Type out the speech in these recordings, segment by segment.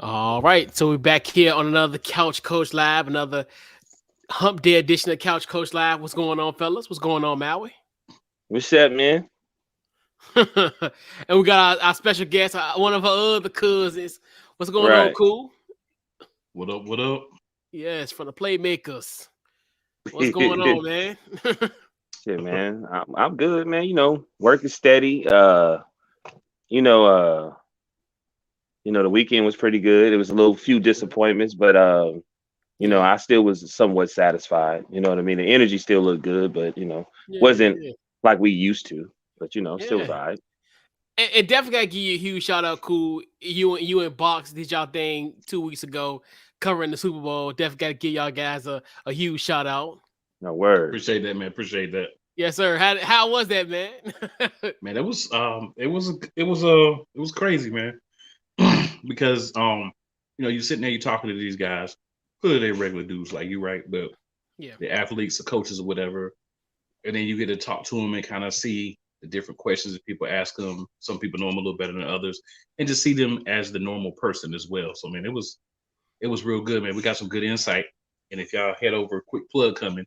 All right, so we're back here on another Couch Coach Live, another Hump Day edition of Couch Coach Live. What's going on, fellas? What's going on, Maui? What's up, man? And we got our special guest, one of our other cousins. What's going on, Right. Cool? What up? What up? Yes, from the Playmakers. What's going on, man? Shit, man. I'm good, man. Work is steady. You know, uh, the weekend was pretty good. It was a little few disappointments, but I still was somewhat satisfied. You know what I mean? The energy still looked good, but Yeah, wasn't yeah. like we used to. But still was Yeah. all right. And definitely gotta give you a huge shout out, Cool. You and Box did y'all thing 2 weeks ago, covering the Super Bowl. Definitely gotta give y'all guys a huge shout out. No word. Appreciate that, man. Appreciate that. Yes, sir. How was that, man? Man, it was crazy, man. Because you're sitting there, you're talking to these guys. Clearly they're regular dudes like you, right? But Yeah. the athletes, the coaches or whatever. And then you get to talk to them and kind of see the different questions that people ask them. Some people know them a little better than others, and just see them as the normal person as well. So, man, it was real good, man. We got some good insight. And if y'all head over, quick plug coming,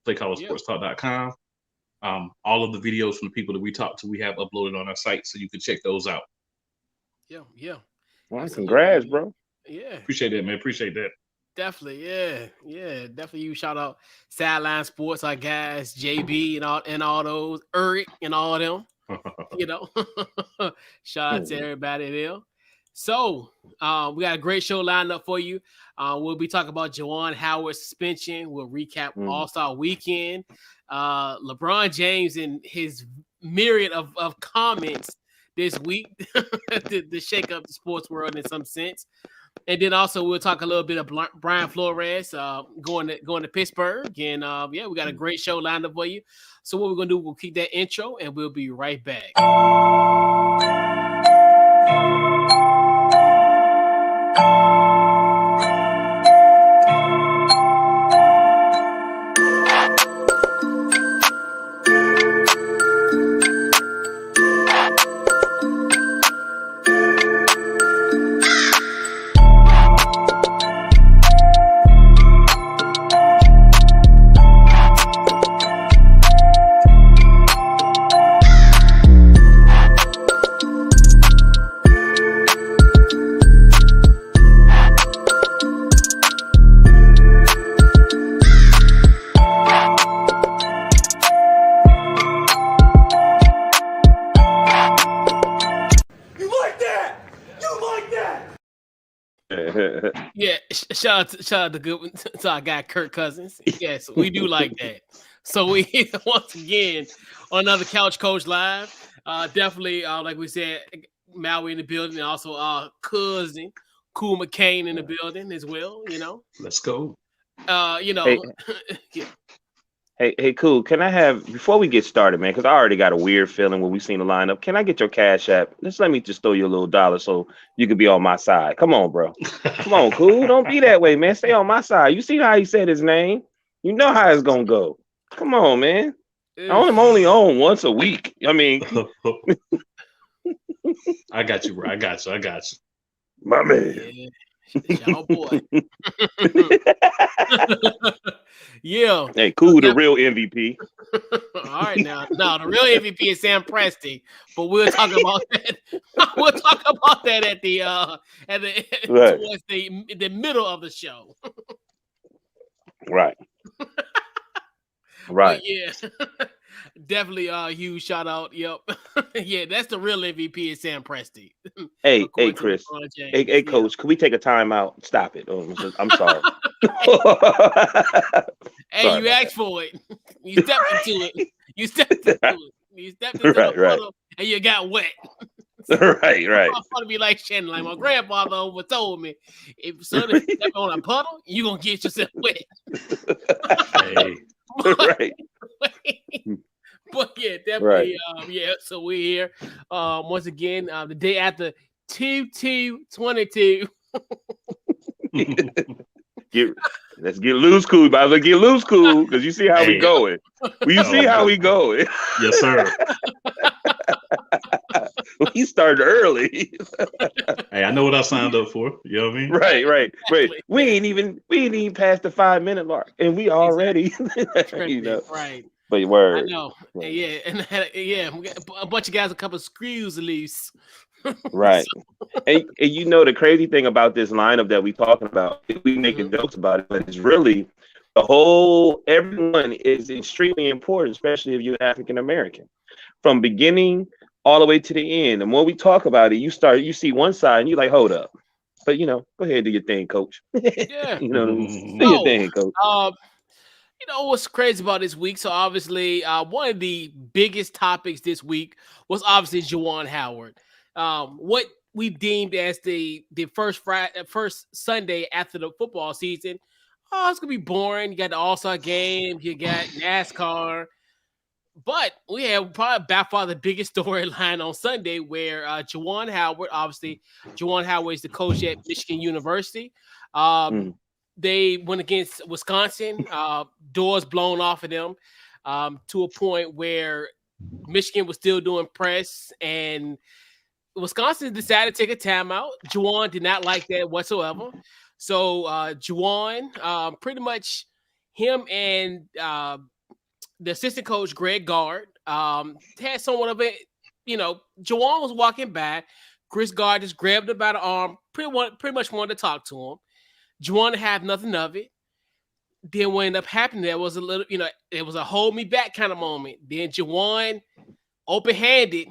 playcollegesportstalk.com. All of the videos from the people that we talked to, we have uploaded on our site, so you can check those out. Yeah. Well, Absolutely, congrats, man. bro. Yeah, Appreciate that, man. Appreciate that. definitely. Yeah. Definitely. You shout out Sideline Sports, our guys, JB and all those, Eric and all them. Shout out to everybody there. So, we got a great show lined up for you. We'll be talking about Juwan Howard suspension. We'll recap All-Star Weekend. LeBron James and his myriad of comments this week to shake up the sports world in some sense. And then also we'll talk a little bit of Brian Flores going to Pittsburgh. And we got a great show lined up for you. So what we're gonna do, we'll keep that intro and we'll be right back. Yeah, shout out to our guy Kirk Cousins. Yes, we do like that. So we once again on another Couch Coach Live. Definitely, like we said, Maui in the building, and also our cousin Cool McCain in the building as well. Let's go. Hey, cool. Can I have, before we get started, man, because I already got a weird feeling when we seen the lineup. Can I get your Cash App? Let me just throw you a little dollar so you can be on my side. Come on, bro. Come on, cool. Don't be that way, man. Stay on my side. You see how he said his name? You know how it's gonna go. Come on, man. I'm only on once a week. I mean, I got you, bro. I got you. My man. Oh boy. Yeah. Hey, cool, the real MVP. All right, now the real MVP is Sam Presti, but we'll talk about that. We'll talk about that at the right. towards the middle of the show. Right. Right. But yeah. Definitely a huge shout out. Yep. Yeah, that's the real MVP is Sam Presti. Hey, Chris. Hey, Coach, can we take a timeout? Stop it. Oh, I'm sorry. Hey, sorry you asked for it. You stepped into it. You stepped into the puddle and you got wet. Right. I'm gonna be like Shannon. Like my grandfather over told me, if son is stepping on a puddle, you gonna get yourself wet. Hey. Right. But yeah, definitely. Right. So we're here once again the day after 2/2/22. Let's get loose, cool. Might as well get loose, cool, because you see how we going. Well, you see how we going. Yes, sir. He started early. Hey, I know what I signed up for. You know what I mean? Right. Exactly. We ain't even past the 5-minute mark, and we already, Right. But I word, know. And yeah, we got a bunch of guys, a couple of screws loose. right. And the crazy thing about this lineup that we talking about, we making jokes about it, but it's really everyone is extremely important, especially if you're African American. From beginning all the way to the end. The more we talk about it, you see one side and you're like, hold up. But go ahead and do your thing, coach. Yeah. You know what I mean? Do your So, thing, coach. what's crazy about this week? So obviously, one of the biggest topics this week was obviously Juwan Howard. What we deemed as the first Sunday after the football season. Oh, it's gonna be boring. You got the All-Star game, you got NASCAR, but we have probably by far the biggest storyline on Sunday where Juwan Howard is the coach at Michigan University. They went against Wisconsin, doors blown off of them to a point where Michigan was still doing press, and Wisconsin decided to take a timeout. Juwan did not like that whatsoever. So Juwan, pretty much him and the assistant coach, Greg Gard, had somewhat of it. Juwan was walking by. Chris Gard just grabbed him by the arm, pretty much wanted to talk to him. Juwan had nothing of it. Then what ended up happening there was a little, it was a hold me back kind of moment. Then Juwan, open-handed,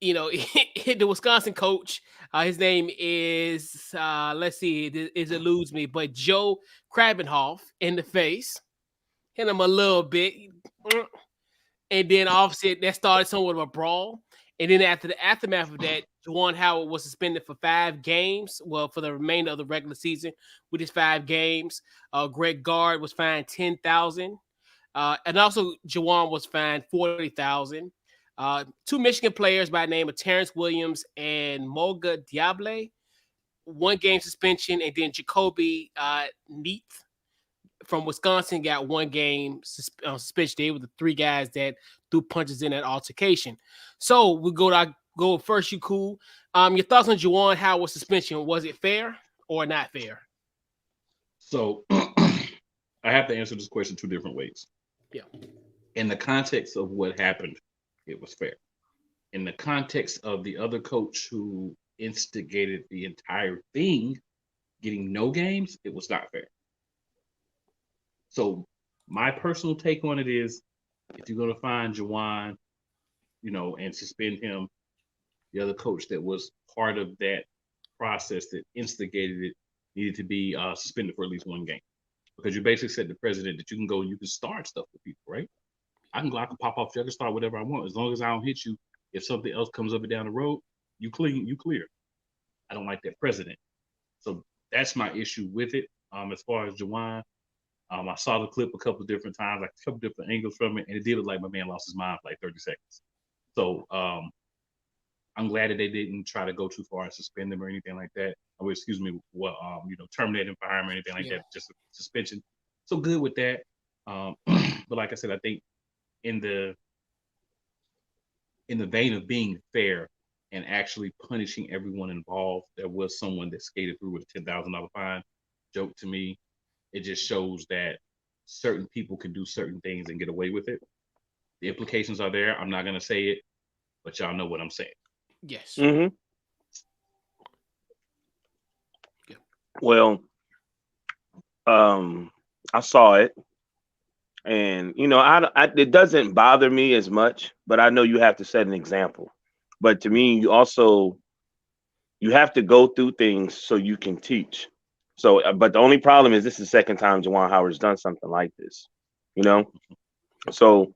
hit the Wisconsin coach. His name is, let's see, it eludes me, but Joe Krabenhoff in the face. Hit him a little bit. And then obviously that started somewhat of a brawl. And then after the aftermath of that, Juwan Howard was suspended for 5 games. Well, for the remainder of the regular season with his 5 games. Greg Gard was fined $10,000. And also Juwan was fined $40,000. 2 Michigan players by the name of Terrence Williams and Moga Diable, 1 game suspension, and then Jacoby Neath from Wisconsin got 1 game suspension. They were the 3 guys that threw punches in that altercation. So we go first. You cool? Your thoughts on Juwan Howard's suspension? Was it fair or not fair? So I have to answer this question 2 different ways. Yeah. In the context of what happened, it was fair. In the context of the other coach who instigated the entire thing getting no games, it was not fair. So my personal take on it is, if you're going to find Juwan, and suspend him, the other coach that was part of that process that instigated it needed to be suspended for at least 1 game. Because you basically said to the president that you can go and you can start stuff with people, right? I can pop off, I can start whatever I want. As long as I don't hit you, if something else comes up and down the road, you clear. I don't like that precedent. So that's my issue with it. As far as Juwan, I saw the clip a couple of different times, like a couple different angles from it, and it did look like my man lost his mind for like 30 seconds. So I'm glad that they didn't try to go too far and suspend him or anything like that. Terminate him, fire him or anything like that, just a suspension. So good with that. But like I said, I think in the vein of being fair and actually punishing everyone involved, there was someone that skated through with a $10,000 fine. Joke to me. It just shows that certain people can do certain things and get away with it. The implications are there. I'm not going to say it, but y'all know what I'm saying. Yes. Mm-hmm. Yeah. Well, I saw it, and it doesn't bother me as much, but I know you have to set an example. But to me, you have to go through things so you can teach. So, but the only problem is this is the second time Juwan Howard's done something like this, So,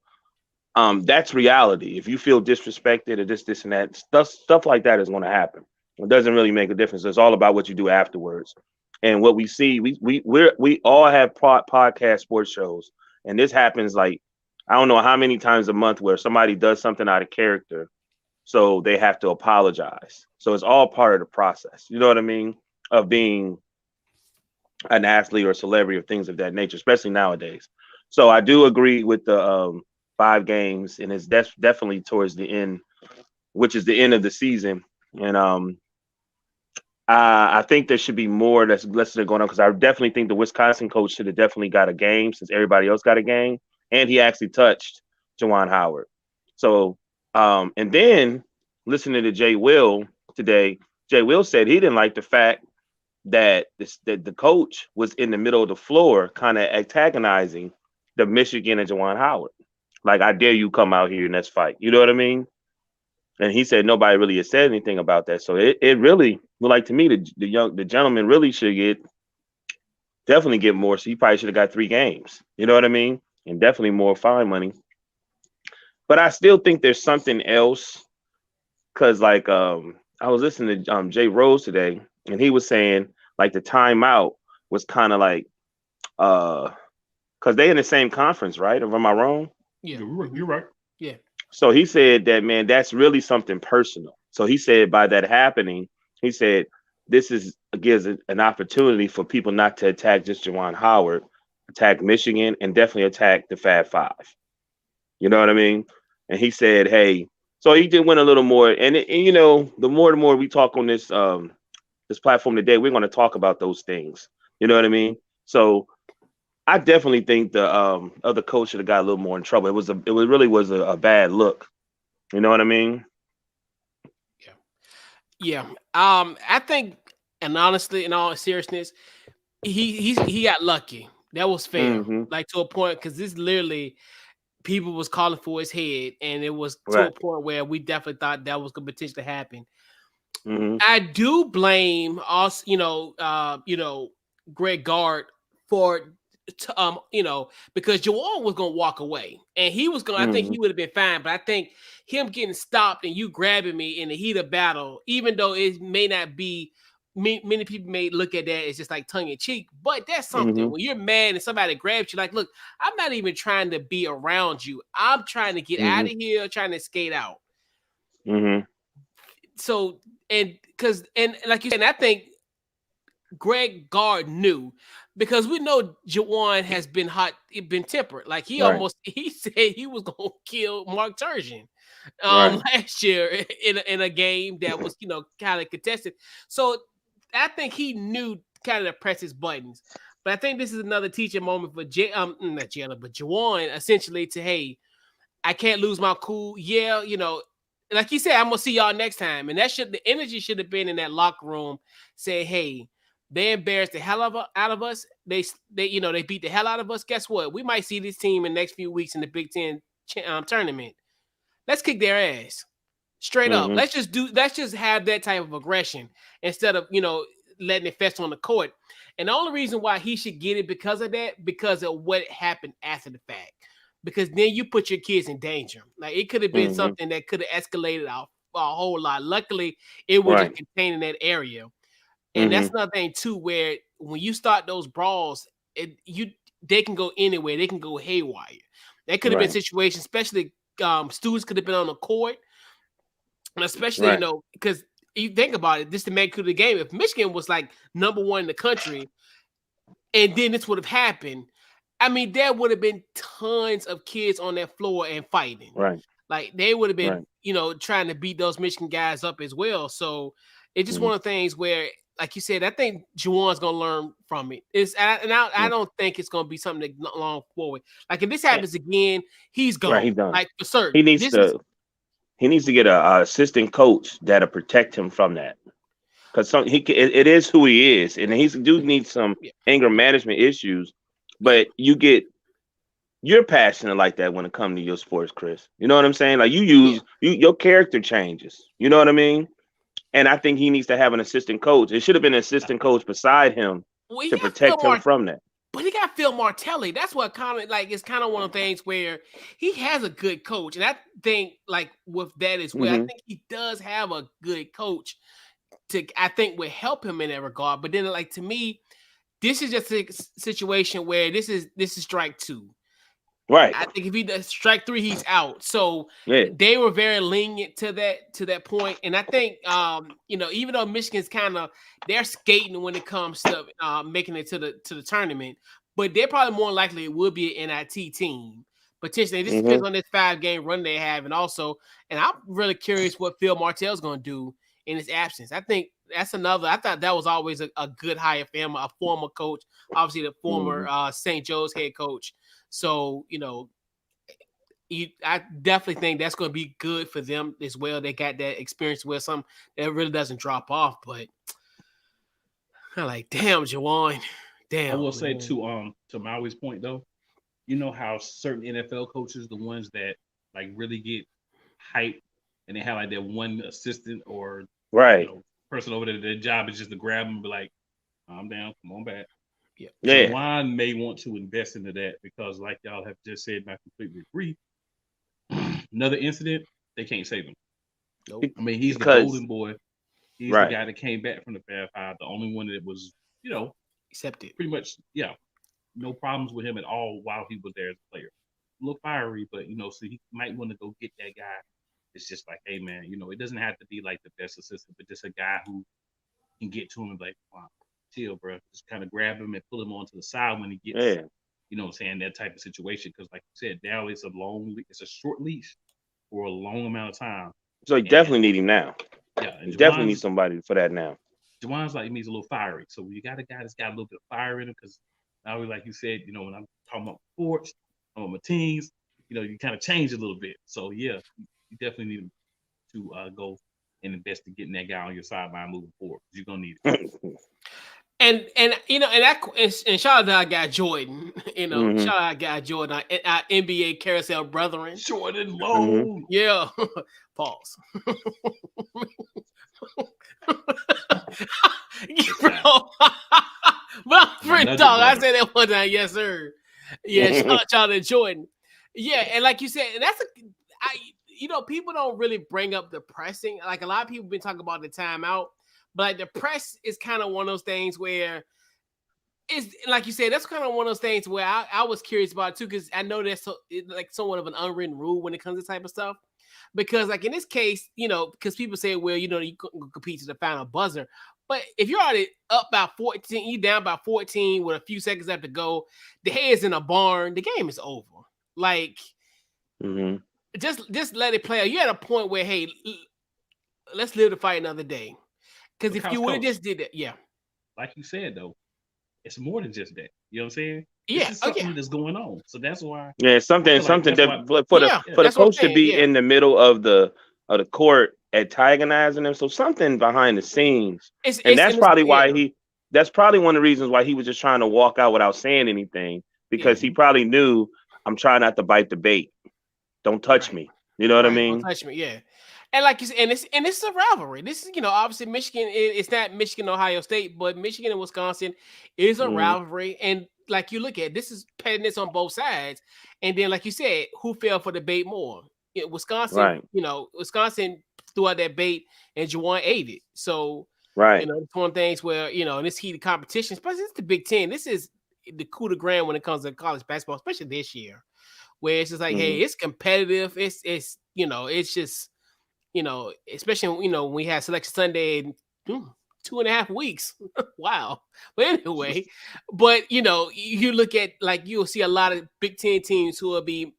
that's reality. If you feel disrespected or this and that, stuff like that is going to happen. It doesn't really make a difference. It's all about what you do afterwards. And what we see, we all have podcast sports shows, and this happens like I don't know how many times a month where somebody does something out of character, so they have to apologize. So it's all part of the process. You know what I mean? Of being an athlete or a celebrity or things of that nature, especially nowadays. So I do agree with the 5 games, and it's definitely towards the end which is the end of the season. And I think there should be more that's listed going on, because I definitely think the Wisconsin coach should have definitely got a game since everybody else got a game, and he actually touched Juwan Howard. So, and then listening to Jay Will today, Jay Will said he didn't like the fact that the coach was in the middle of the floor, kind of antagonizing the Michigan and Juwan Howard. Like, I dare you come out here and let's fight. You know what I mean? And he said nobody really has said anything about that. So it really looked like to me the gentleman really should definitely get more. So he probably should have got 3 games. You know what I mean? And definitely more fine money. But I still think there's something else, because like I was listening to Jay Rose today, and he was saying like the timeout was kind of like because they in the same conference, right? Or am I wrong? Yeah, you're right. Yeah. So he said that, man, that's really something personal. So he said by that happening, he said this gives an opportunity for people not to attack just Juwan Howard, attack Michigan, and definitely attack the Fab Five. You know what I mean? And he said, hey, so he did win a little more. And you know, the more we talk on this this platform today, we're going to talk about those things. You know what I mean? So I definitely think the other coach should have got a little more in trouble. It really was a bad look. You know what I mean? Yeah. I think, and honestly, in all seriousness, he got lucky. That was fair. Mm-hmm. Like, to a point, because this literally people was calling for his head, and it was to Right. a point where we definitely thought that was going to potentially happen. Mm-hmm. I do blame us, Greg Gard for, because Juwan was going to walk away, and he was going. I think he would have been fine, but I think him getting stopped and you grabbing me in the heat of battle, even though it may not be, many people may look at that as just like tongue in cheek, but that's something. When you're mad and somebody grabs you, like, look, I'm not even trying to be around you. I'm trying to get out of here, trying to skate out. So, and like you said, I think Greg Gard knew, because we know Juwan has been been tempered. Like, he said he was gonna kill Mark Turgeon last year in a game that was kind of contested. So I think he knew kind of to press his buttons. But I think this is another teaching moment for Juwan, essentially, to, hey, I can't lose my cool. Yeah, like you said, I'm gonna see y'all next time. And the energy should have been in that locker room. Say, hey, they embarrassed the hell out of us. They beat the hell out of us. Guess what? We might see this team in the next few weeks in the Big Ten tournament. Let's kick their ass straight up. Let's just have that type of aggression instead of letting it fester on the court. And the only reason why he should get it because of what happened after the fact. Because then you put your kids in danger. Like, it could have been something that could have escalated a whole lot. Luckily, it was just contained in that area. And that's another thing too, where when you start those brawls, they can go anywhere. They can go haywire. That could have been situations, especially students could have been on the court, and especially because you think about it, this to make it the game. If Michigan was like number 1 in the country, and then this would have happened, I mean, there would have been tons of kids on that floor and fighting. Right. Like, they would have been, trying to beat those Michigan guys up as well. So it's just one of the things where, like you said, I think Juwan's gonna learn from it. I don't think it's gonna be something that long forward. Like, if this happens again, he's gone. Right, he's done. Like, for certain. He needs to get a assistant coach that'll protect him from that. Because it is who he is, and he do need some anger management issues. But you're passionate like that when it comes to your sports, Chris. You know what I'm saying? Like, your character changes. You know what I mean? And I think he needs to have an assistant coach. It should have been an assistant coach beside him to protect him from that. But he got Phil Martelli. That's what kind of like, it's kind of one of the things where he has a good coach. And I think, like, with that as well, I think he does have a good coach I think would help him in that regard. But then, like, to me, this is just a situation where this is strike 2. Right. I think if he does strike 3, he's out. So they were very lenient to that point. And I think, even though Michigan's they're skating when it comes to making it to the tournament, but they're probably more likely it will be an NIT team potentially. It just depends on this 5-game run they have, and also, and I'm really curious what Phil Martell's going to do in his absence. I think that's another. I thought that was always a good hire for him, a former coach, obviously the former St. Joe's head coach. So I definitely think that's going to be good for them as well. They got that experience where some that really doesn't drop off, but I'm like, damn, Juwan. Damn. I will say to Maui's point though, you know how certain NFL coaches, the ones that like really get hyped and they have like that one assistant or person over there, their job is just to grab them and be like, calm down, come on back. Yeah. Juwan may want to invest into that because like y'all have just said, and I completely agree. Another incident, they can't save him. Nope. I mean, he's the golden boy. He's the guy that came back from the Fab Five, the only one that was, accepted. Pretty much, no problems with him at all while he was there as a player. A little fiery, but so he might want to go get that guy. It's just like, hey man, it doesn't have to be like the best assistant, but just a guy who can get to him and be like, wow, chill, bro. Just kind of grab him and pull him onto the side when he gets, that type of situation. Because like you said, now it's a short leash for a long amount of time. So you definitely need him now. Yeah, you definitely need somebody for that now. Juwan's like, he's a little fiery. So you got a guy that's got a little bit of fire in him because now, like you said, when I'm talking about sports, I'm on my teams, you kind of change a little bit. So yeah, you definitely need him to go and invest in getting that guy on your sideline moving forward. You're gonna need it. And shout out to our guy Jordan. Shout out our guy Jordan, our NBA carousel brethren. Jordan Lowe. Yeah. Pause. Bro. But I'm pretty dog. I said that one time, yes, sir. Yeah, shout out to Jordan. Yeah, and like you said, and that's people don't really bring up the pressing. Like a lot of people been talking about the timeout, but like the press is kind of one of those things where it's like you said, that's kind of one of those things where I was curious about too, because I know that's like somewhat of an unwritten rule when it comes to this type of stuff. Because like in this case, because people say, well, you couldn't compete to the final buzzer. But if you're already up by 14, you down by 14 with a few seconds left to go, the head's in a barn, the game is over. Like, just let it play out. You're at a point where, hey, let's live to fight another day. Because if you would have just did that, like you said though, it's more than just that. You know what I'm saying? Yeah, this is something that's going on. So that's why. Yeah, something that for the coach to be in the middle of the court antagonizing them. So something behind the scenes, that's probably why that's probably one of the reasons why he was just trying to walk out without saying anything, because he probably knew, I'm trying not to bite the bait. Don't touch me. You know what I mean? Don't touch me. Yeah. And like you said, and it's a rivalry. This is, obviously Michigan. It's not Michigan, Ohio State, but Michigan and Wisconsin is a rivalry. And like you look at, this is pettiness on both sides. And then, like you said, who fell for the bait more? Wisconsin. Wisconsin threw out that bait, and Juwan ate it. So, it's one of the things where in this heated competition, especially it's the Big Ten. This is the coup de grace when it comes to college basketball, especially this year, where it's just like, hey, it's competitive. It's just. Especially when we had Selection Sunday in 2.5 weeks. Wow. But anyway, you look at, like, you'll see a lot of Big Ten teams who will be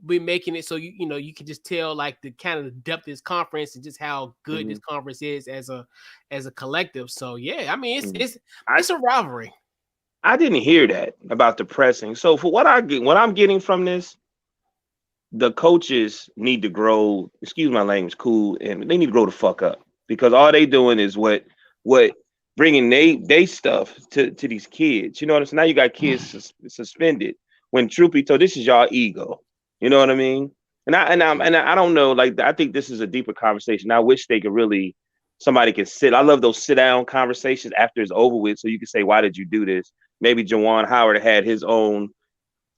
making it. So you can just tell like the kind of the depth of this conference and just how good this conference is as a collective. So yeah, I mean it's a rivalry. I didn't hear that about the pressing. So for what I'm getting from this, the coaches need to grow, excuse my language, cool, and they need to grow the fuck up, because all they doing is what bringing they stuff to these kids. You know what I'm saying? Now you got kids suspended when truth be told, this is y'all ego. You know what I mean? And I don't know, like, I think this is a deeper conversation. I wish they could somebody can sit. I love those sit down conversations after it's over with, so you can say, why did you do this? Maybe Juwan Howard had his own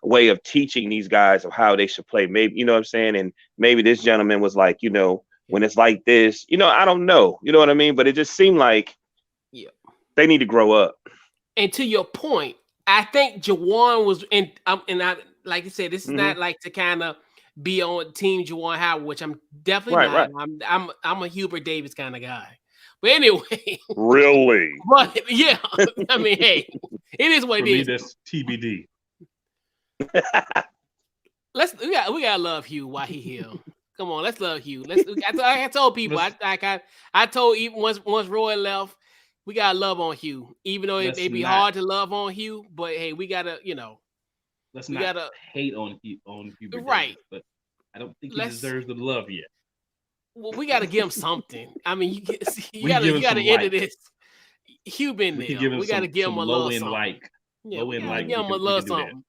way of teaching these guys of how they should play. Maybe, you know what I'm saying? And maybe this gentleman was like, when it's like this, I don't know. You know what I mean? But it just seemed like they need to grow up. And to your point, I think Juwan was, and I, like I said, this is not like to kind of be on team Juwan Howard, which I'm definitely not. Right. I'm a Hubert Davis kind of guy. But anyway. Really? But yeah, I mean, hey, it is what it is. That's TBD. we gotta love Hugh while he here. Come on, let's love Hugh. I told people. I told even once Roy left, we gotta love on Hugh, even though it may be hard to love on Hugh. But hey, we gotta let's not hate on Hugh right. Davis, but I don't think he deserves the love yet. Well, we gotta give him something. I mean, you gotta end this. Hugh been there. We gotta give him a little something. Yeah, we gotta give him a little something.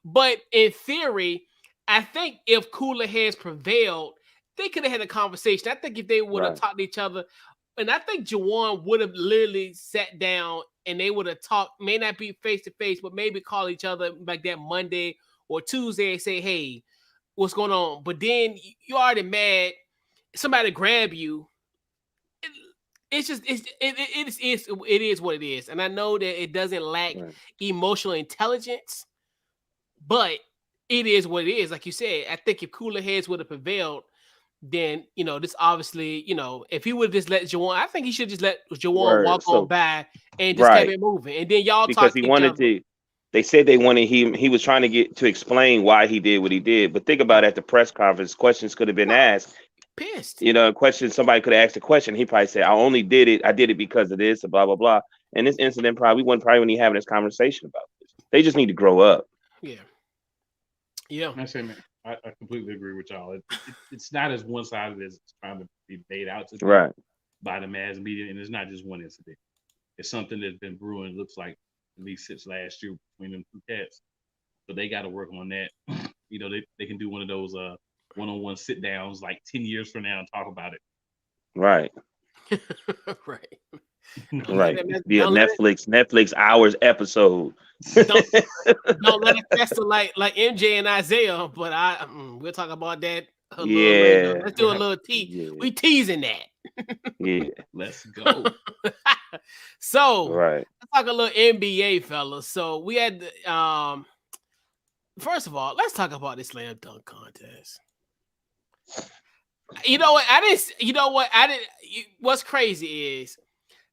But in theory, I think if cooler heads prevailed, they could have had a conversation. I think if they would have talked to each other, and I think Juwan would have literally sat down and they would have talked, may not be face to face, but maybe call each other like that Monday or Tuesday and say, hey, what's going on? But then you already mad, somebody grab you. It is what it is. And I know that it doesn't lack emotional intelligence, but it is what it is. Like you said, I think if cooler heads would have prevailed, then, this obviously, if he would have just let Juwan, I think he should just let Juwan walk on by and just keep it moving. And then y'all because he wanted to. They said they wanted him. He was trying to get to explain why he did what he did. But think about at the press conference, questions could have been asked. Pissed. Somebody could have asked a question. He probably said, I did it because of this, blah, blah, blah. And this incident wasn't when he having this conversation about this. They just need to grow up. Yeah. I say, man, I completely agree with y'all. It's not as one-sided as it's trying to be made out to be by the mass media. And it's not just one incident. It's something that's been brewing, looks like, at least since last year between them two cats. So they got to work on that. They can do one of those one-on-one sit downs like 10 years from now and talk about it. Right. Right. Be a Netflix hours episode. Don't let it fester like MJ and Isaiah, but we'll talk about that a little later. Let's do a little tease. Yeah. We teasing that. Yeah. Let's go. So let's talk a little NBA, fellas. So we had first of all, let's talk about this slam dunk contest. What's crazy is,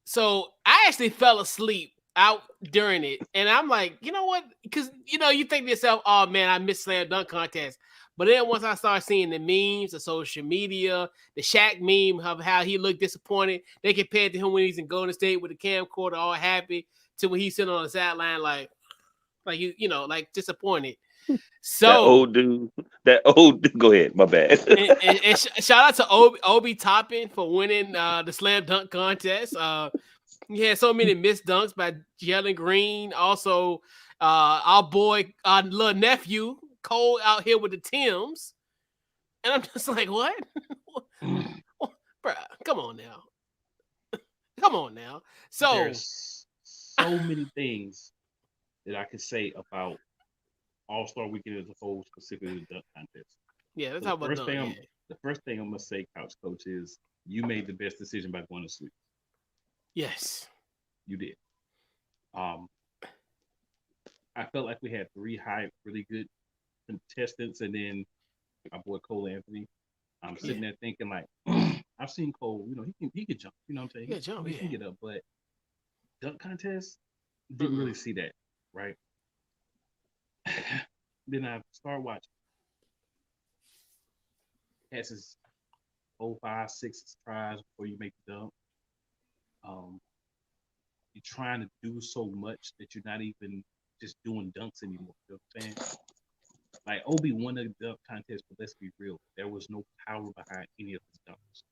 so I actually fell asleep out during it, and I'm like, you know what? Because you think to yourself, oh man, I missed slam dunk contest. But then once I started seeing the memes, the social media, the Shaq meme of how he looked disappointed, they compared to him when he's in Golden State with the camcorder all happy to when he's sitting on the sideline like disappointed. So that old dude, go ahead, my bad. and shout out to Obi Toppin for winning the slam dunk contest. He had so many missed dunks by Jalen Green. Also, our boy, our little nephew Cole out here with the Tims, and I'm just like, what? Bruh, come on now. So there's so many things that I could say about All-Star Weekend as a whole, specifically the dunk contest. Yeah, let's talk about dunk. The first thing I'm gonna say, Couch Coach, is you made the best decision by going to sleep. Yes, you did. I felt like we had three really good contestants, and then my boy Cole Anthony. I'm sitting there thinking like, I've seen Cole. He can jump. You know what I'm saying? He can get up, but dunk contest didn't really see that, right? Then I start watching. Has his 4, 5, 6 tries before you make the dunk. You're trying to do so much that you're not even just doing dunks anymore. You know what I'm saying? Like Obi won the dunk contest, but let's be real. There was no power behind any of his dunks.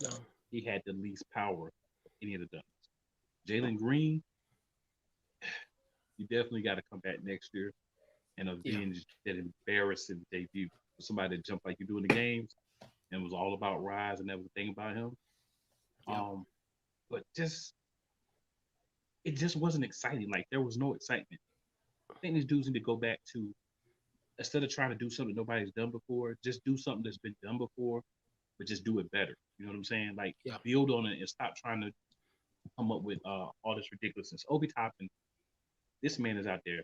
No. He had the least power of any of the dunks. Jalen Green, you definitely got to come back next year and avenge that embarrassing debut for somebody that jumped like you do in the games and was all about rise and everything about him. But it just wasn't exciting. Like there was no excitement. I think these dudes need to go back to, instead of trying to do something nobody's done before, just do something that's been done before, but just do it better. You know what I'm saying? Like build on it and stop trying to come up with all this ridiculousness. Obi Toppin, this man is out there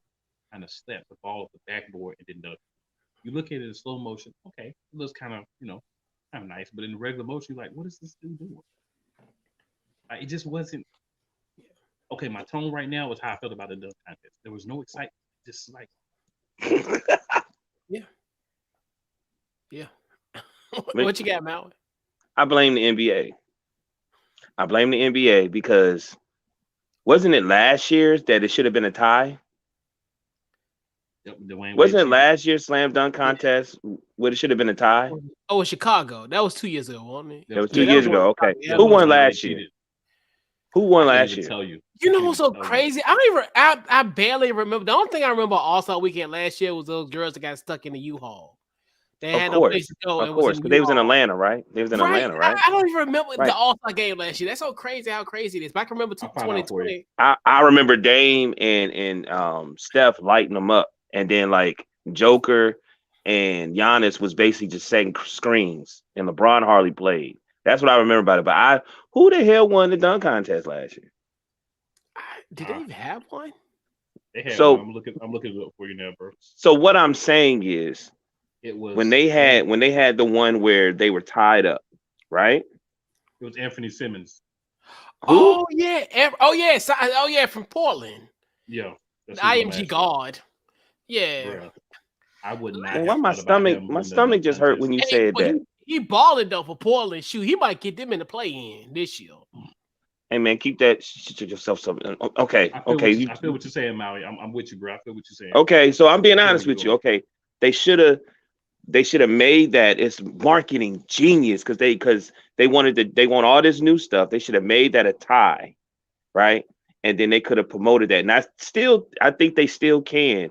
kind of slapped the ball off the backboard and then you look at it in slow motion. Okay, it looks kind of kind of nice, but in the regular motion, you're like, what is this dude doing? Like, it just wasn't. Okay, my tone right now is how I felt about the dunk contest. There was no excitement. Just like, Yeah. What you got, Mal? I blame the NBA. I blame the NBA because wasn't it last year that it should have been a tie? Yep, Dwayne Wasn't it Wade last year's slam dunk contest where it should have been a tie? Oh, in Chicago. That was 2 years ago, wasn't it? That was cheated. 2 Yeah, that years was one ago. in Okay. Chicago. Yeah, Who that was won one. last year? Who won I can't last even year? tell you. You know I what's can't so even tell you. crazy? I don't even. I barely remember. The only thing I remember All-Star Weekend last year was those girls that got stuck in the U-Haul. They Of had no place course. to go. Of It was course. in Because they was in U-Haul. Atlanta, right? They was in Right. Atlanta, right? I don't even remember Right. the All-Star game last year. That's so crazy how crazy it is. But I can remember I'll find out for you. 2020. I remember Dame and Steph lighting them up, and then like Joker and Giannis was basically just setting screens, and LeBron hardly played. That's what I remember about it. But who the hell won the dunk contest last year? Did they even have one? They had So- one. I'm looking it up for you now, bro. So what I'm saying is, It was when they had the one where they were tied up, right? It was Anthony Simmons. Who? Oh yeah. Oh yeah, from Portland. Yeah. The that's who won last IMG year. God. Yeah. Bruh, I would not. Well, have why thought about him my winning the stomach dunk just hurt when contest. you Hey, said but that. he balling though for Portland. Shoot, he might get them in the play-in this year. Hey man, keep that shit to yourself. Okay, I feel okay, what you're saying, Maui. I'm with you, bro. I feel what you're saying. okay. So I'm being I feel honest where with you're you. Okay, they should have made that. It's marketing genius because they want all this new stuff. They should have made that a tie, right? And then they could have promoted that. And I think they still can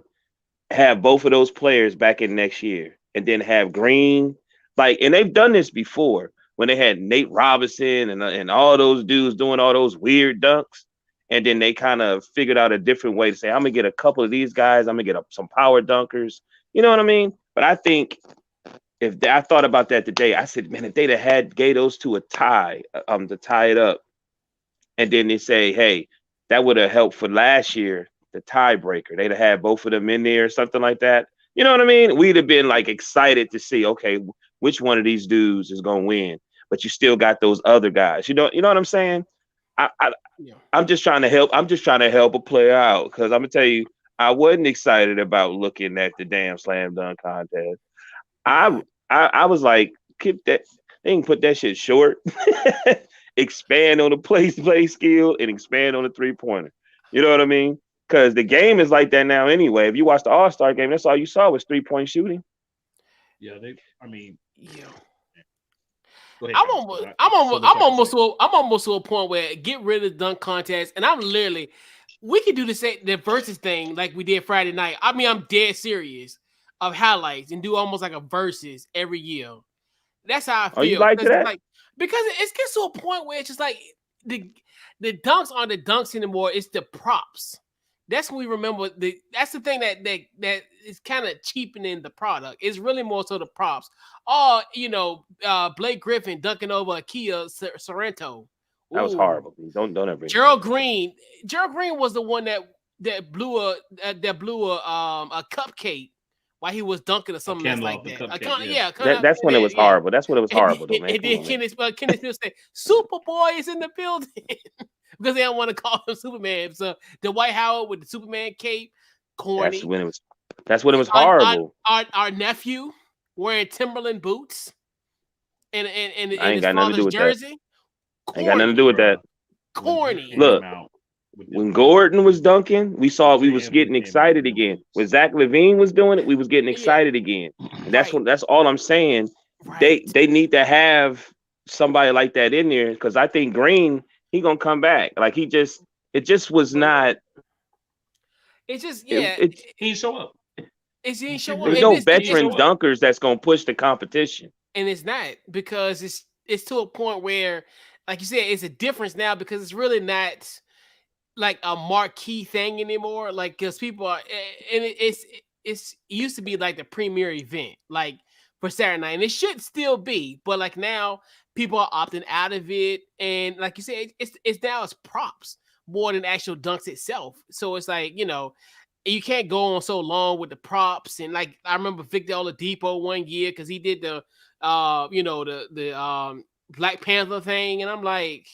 have both of those players back in next year, and then have Green, and they've done this before when they had Nate Robinson and all those dudes doing all those weird dunks, and then they kind of figured out a different way to say, I'm gonna get a couple of these guys, I'm gonna get some power dunkers, you know what I mean? But I think I thought about that today, I said, man, if they'd have gave those two a tie, to tie it up, and then they say, hey, that would have helped for last year, the tiebreaker. They'd have had both of them in there or something like that. You know what I mean? We'd have been excited to see, okay, which one of these dudes is gonna win. But you still got those other guys. You know what I'm saying? I'm just trying to help. I'm just trying to help a player out because I'm gonna tell you, I wasn't excited about looking at the damn slam dunk contest. I was like, keep that. They can put that shit short. Expand on the play skill and expand on the 3-pointer. You know what I mean? Because the game is like that now anyway. If you watch the All-Star game, that's all you saw was 3-point shooting. Yeah, Yeah. Go ahead, I'm almost to a point where get rid of the dunk contest, and we could do the versus thing like we did Friday night. I mean, I'm dead serious of highlights and do almost like a versus every year. That's how I feel. Oh, you like that? Because it gets to a point where it's just like the dunks aren't the dunks anymore. It's the props. That's when we remember that's the thing that is kind of cheapening the product. It's really more so the props. Oh, Blake Griffin dunking over Kia Sorrento. That was horrible. Don't ever. Gerald Green was the one that blew a cupcake while he was dunking or something else like that. That's when it was horrible. That's when it was horrible, though, man. And then Kenneth Smith said, "Superboy is in the building." Because they don't want to call him Superman. So Dwight Howard with the Superman cape, corny. That's when it was horrible. Our nephew wearing Timberland boots and I ain't got nothing to do with jersey. That. Ain't got nothing to do with that. Corny. Look, when Gordon was dunking, we was getting excited again. When Zach LaVine was doing it, we was getting excited again. And that's all I'm saying. Right. They need to have somebody like that in there because I think Green. He gonna come back. It just was not. It's just he didn't show up. He didn't show up. There's no veteran dunkers that's gonna push the competition. And it's not because it's to a point where, like you said, it's a difference now because it's really not like a marquee thing anymore. Like because people are, and it used to be like the premier event, like for Saturday night, and it should still be, but like now. People are opting out of it, and like you said, it's now it's props more than actual dunks itself. So it's like you can't go on so long with the props. And like I remember Victor Oladipo one year because he did the the Black Panther thing, and I'm like,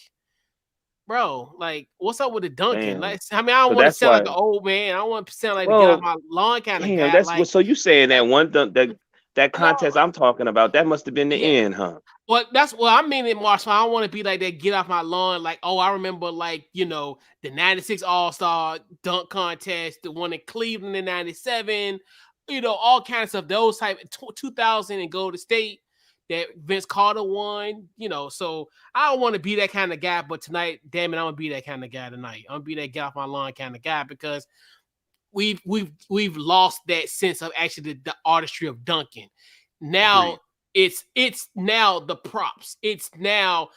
bro, like, what's up with the dunking? Damn. Like, I mean, I don't So want to that's sound like why. an old man. I don't want to sound like the get off Well, my lawn kind of damn, guy. that's what. Like, So you saying that one that no, contest I'm talking about, that must have been the yeah. end, huh? Well, that's what I mean in March. I don't want to be like that. Get off my lawn. Like, oh, I remember, like, you know, the '96 All-Star dunk contest, the one in Cleveland in '97. You know, all kinds of stuff. Those type 2000 and Golden State that Vince Carter won. You know, so I don't want to be that kind of guy. But tonight, damn it, I'm gonna be that kind of guy tonight. I'm gonna be that get off my lawn kind of guy because we've lost that sense of actually the artistry of dunking. Now. Agreed. It's now the props. It's now,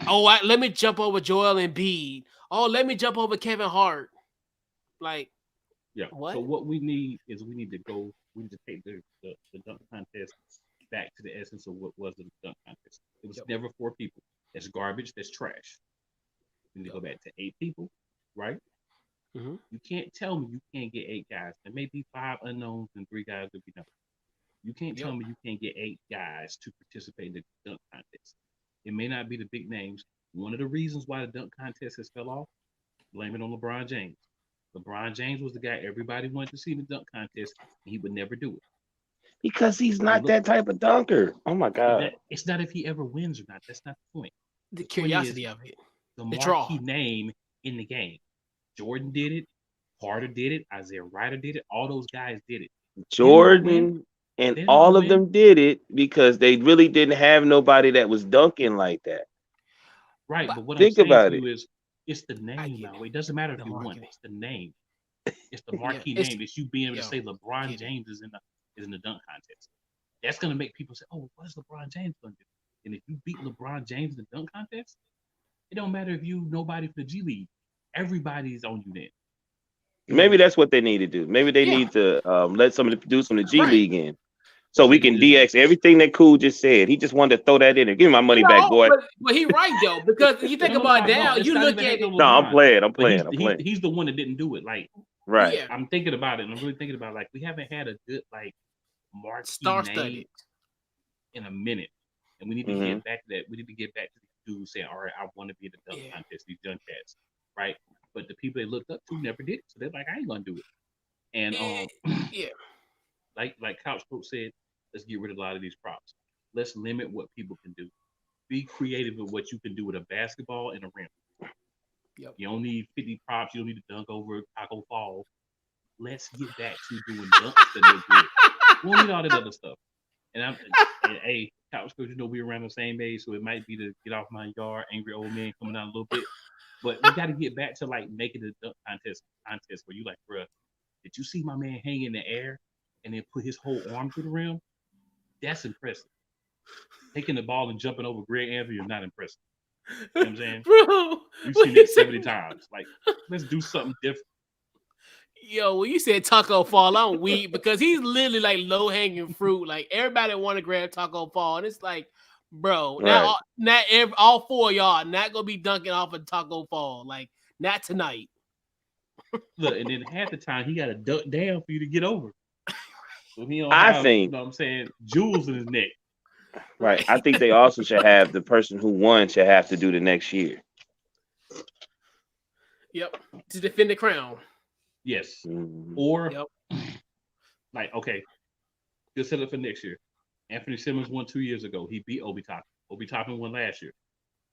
let me jump over Joel Embiid. Oh, let me jump over Kevin Hart. Like, Yeah. what? So what we need is we need to take the dunk contest back to the essence of what was the dunk contest. It was never 4 people. That's garbage. That's trash. We need to go back to 8 people, right? Mm-hmm. You can't tell me you can't get 8 guys. There may be 5 unknowns and 3 guys that we know. You can't tell me you can't get 8 guys to participate in the dunk contest. It may not be the big names. One of the reasons why the dunk contest has fell off, blame it on LeBron James. LeBron James was the guy everybody wanted to see in the dunk contest, and he would never do it. Because he's not that type of dunker. Oh my God. It's not if he ever wins or not. That's not the point. The curiosity of it. The marquee name in the game. Jordan did it. Carter did it. Isaiah Ryder did it. All those guys did it. Jordan and all of them did it because they really didn't have nobody that was dunking like that. Right, but what Think I'm saying about to it. you is it's the name now. It doesn't matter if you won. It's the name. It's the marquee name. It's you being able to say LeBron James is in the dunk contest. That's gonna make people say, "Oh, what is LeBron James gonna do?" And if you beat LeBron James in the dunk contest, it don't matter if you nobody for the G League. Everybody's on you then. Maybe that's what they need to do. Maybe they need to let somebody produce from the G League in. So we can DX everything that Cool just said. He just wanted to throw that in there. Give me my money back, boy. But he right though, because you think about it now, you look at it. No, I'm playing. He's the one that didn't do it. Like, right. Yeah. I'm thinking about it, and I'm really thinking about like we haven't had a good like marquee name in a minute, and we need to get back to that. We need to get back to the dude saying, "All right, I want to be in the dunk contest." These young cats, right? But the people they looked up to never did it, so they're like, "I ain't gonna do it." And like Couch Coach said, let's get rid of a lot of these props. Let's limit what people can do. Be creative with what you can do with a basketball and a rim. Yep. You don't need 50 props. You don't need to dunk over Taco Fall. Let's get back to doing dunks that look good. We don't need all that other stuff. And hey, Couch Coach, you know we're around the same age, so it might be to get off my yard, angry old man coming out a little bit. But we got to get back to like making a dunk contest where you like, bruh, did you see my man hang in the air and then put his whole arm to the rim? That's impressive. Taking the ball and jumping over Greg Anthony is not impressive. You know what I'm saying? Bro, we've seen it 70 times. Like, let's do something different. Yo, when you said Taco Fall, I'm weak because he's literally like low hanging fruit. Like everybody want to grab Taco Fall, and it's like, bro, now all 4 of y'all not gonna be dunking off of Taco Fall. Like, not tonight. Look, and then half the time he got to duck down for you to get over. So he don't think, you know what I'm saying, jewels in his neck. Right. I think they also should have the person who won should have to do the next year. Yep. To defend the crown. Yes. Mm-hmm. Or like, okay, just set up for next year. Anthony Simmons won 2 years ago. He beat Obi Toppin. Obi Toppin won last year.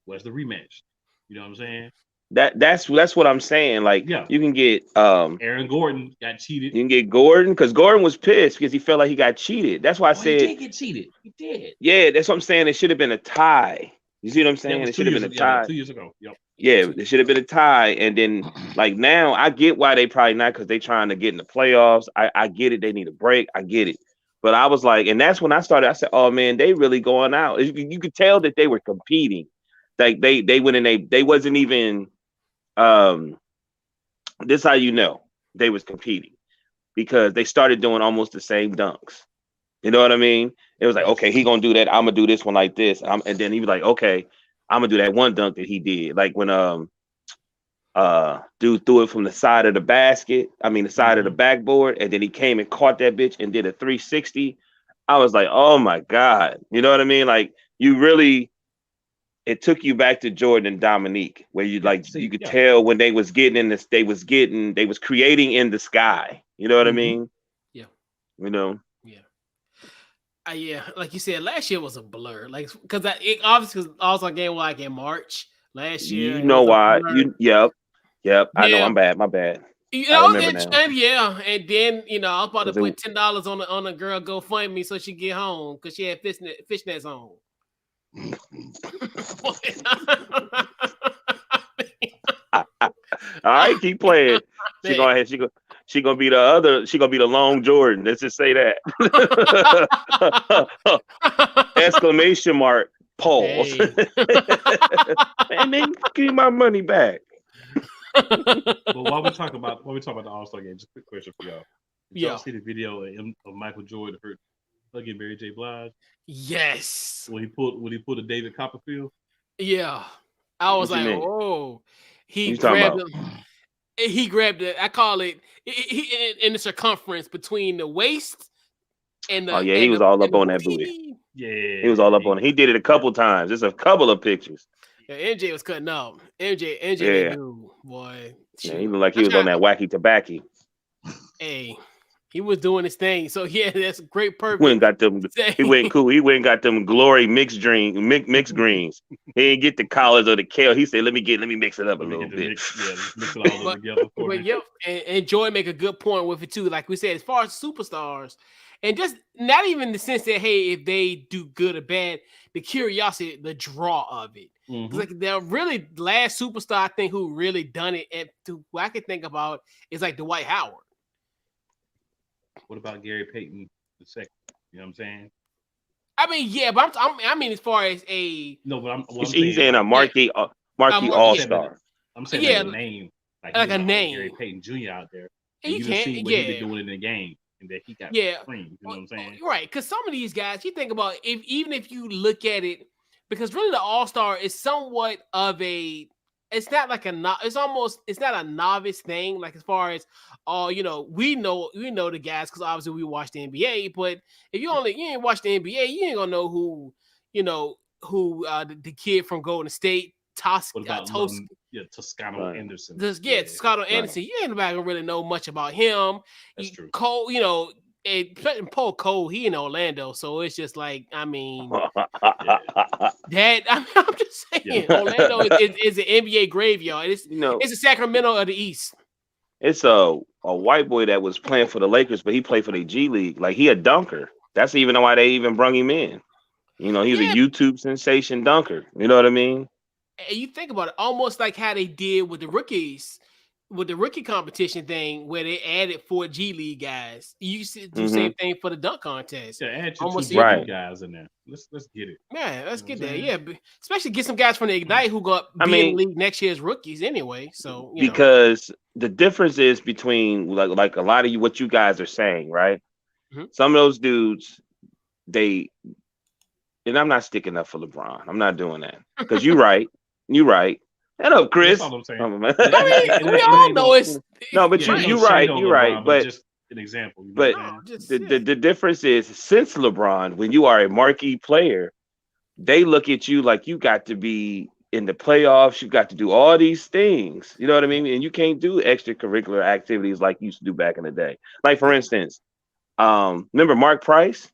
Where's the rematch? You know what I'm saying? That's what I'm saying. Like, you can get Aaron Gordon got cheated. You can get Gordon because Gordon was pissed because he felt like he got cheated. That's why I said he did get cheated. He did. Yeah, that's what I'm saying. It should have been a tie. You see what I'm saying? It should have been a tie. 2 years ago. Yep. Yeah, it should have been a tie. And then like now I get why they probably not because they trying to get in the playoffs. I get it. They need a break. I get it. But I was like, and that's when I started. I said, oh man, they really going out. You could tell that they were competing. Like they went in. They wasn't even. This how you know they was competing because they started doing almost the same dunks. You know what I mean? It was like, okay, he gonna do that. I'm gonna do this one like this, and then he was like, okay, I'm gonna do that one dunk that he did, like when dude threw it from the side of the basket. I mean, the side of the backboard, and then he came and caught that bitch and did a 360. I was like, oh my god, you know what I mean? Like you really. it took you back to Jordan and Dominique, where you could tell when they was getting in this, they was creating in the sky. You know what I mean? Yeah. You know. Yeah. Yeah, like you said, last year was a blur. Like, because it obviously also game like in March last year. You know why? Yep. Yeah. I know. I'm bad. My bad. You know, and then I was about to put $10 on a girl GoFundMe so she get home because she had fishnets on. All right, keep playing. She gonna be the long Jordan. Let's just say that. Exclamation mark. Pause. Hey. And then give me my money back. But while we talk about the All-Star game, just a quick question for y'all. Did y'all see the video of Michael Jordan hugging Mary J. Blige? Yes. When he pulled a David Copperfield? Yeah. I was like, oh. He grabbed it. I call it in the circumference between the waist and the. He was all up on that booty. Yeah, he was all up on it. He did it a couple times. There's a couple of pictures. Yeah, MJ was cutting up. MJ, dude, boy. Yeah, he looked like he was on that wacky tobacco. Hey, he was doing his thing. So yeah, that's a great purpose. He went and got them glory mixed greens. He didn't get the collards or the kale. He said, "Let me mix it up a little bit." Mix it all together. But yep, and Joy make a good point with it too. Like we said, as far as superstars, and just not even the sense that hey, if they do good or bad, the curiosity, the draw of it. Like the really last superstar I think who really done it, and who I can think about is like Dwight Howard. What about Gary Payton II? You know what I'm saying? I mean, yeah, but I mean, as far as he's in a marquee all-star. I'm saying like a name, like a name, Gary Payton Jr. out there. And you can't, see what he been doing in the game, and that he got cream. You know what I'm saying? Right, because some of these guys, you think about even if you look at it, because really the All-Star is somewhat of a. It's not like it's not a novice thing. Like as far as we know the guys because obviously we watch the NBA. But if you ain't watch the NBA, you ain't gonna know who the kid from Golden State, Toscano Anderson. Toscano Anderson. You ain't gonna really know much about him. That's true. Cole, Paul Cole, he in Orlando, so it's just like I'm just saying, Orlando is an NBA graveyard. It's a Sacramento of the East. It's a white boy that was playing for the Lakers, but he played for the G League. Like he a dunker. That's even why they even brung him in. He's a YouTube sensation dunker. You know what I mean? And you think about it, almost like how they did with the rookies. With the rookie competition thing, where they added 4 G League guys, you used to do the same thing for the dunk contest. Yeah, add almost 2 guys in there. Let's get it. Yeah, let's get there. Yeah, especially get some guys from the Ignite who go be in the league next year as rookies anyway. So because the difference is between like a lot of what you guys are saying, right? Some of those dudes, and I'm not sticking up for LeBron. I'm not doing that because you're right. Shut up, Chris. That's all I'm saying. We all know it's but you're right. You're right. But just an example. But the difference is since LeBron, when you are a marquee player, they look at you like you got to be in the playoffs. You got to do all these things. You know what I mean? And you can't do extracurricular activities like you used to do back in the day. Like for instance, remember Mark Price?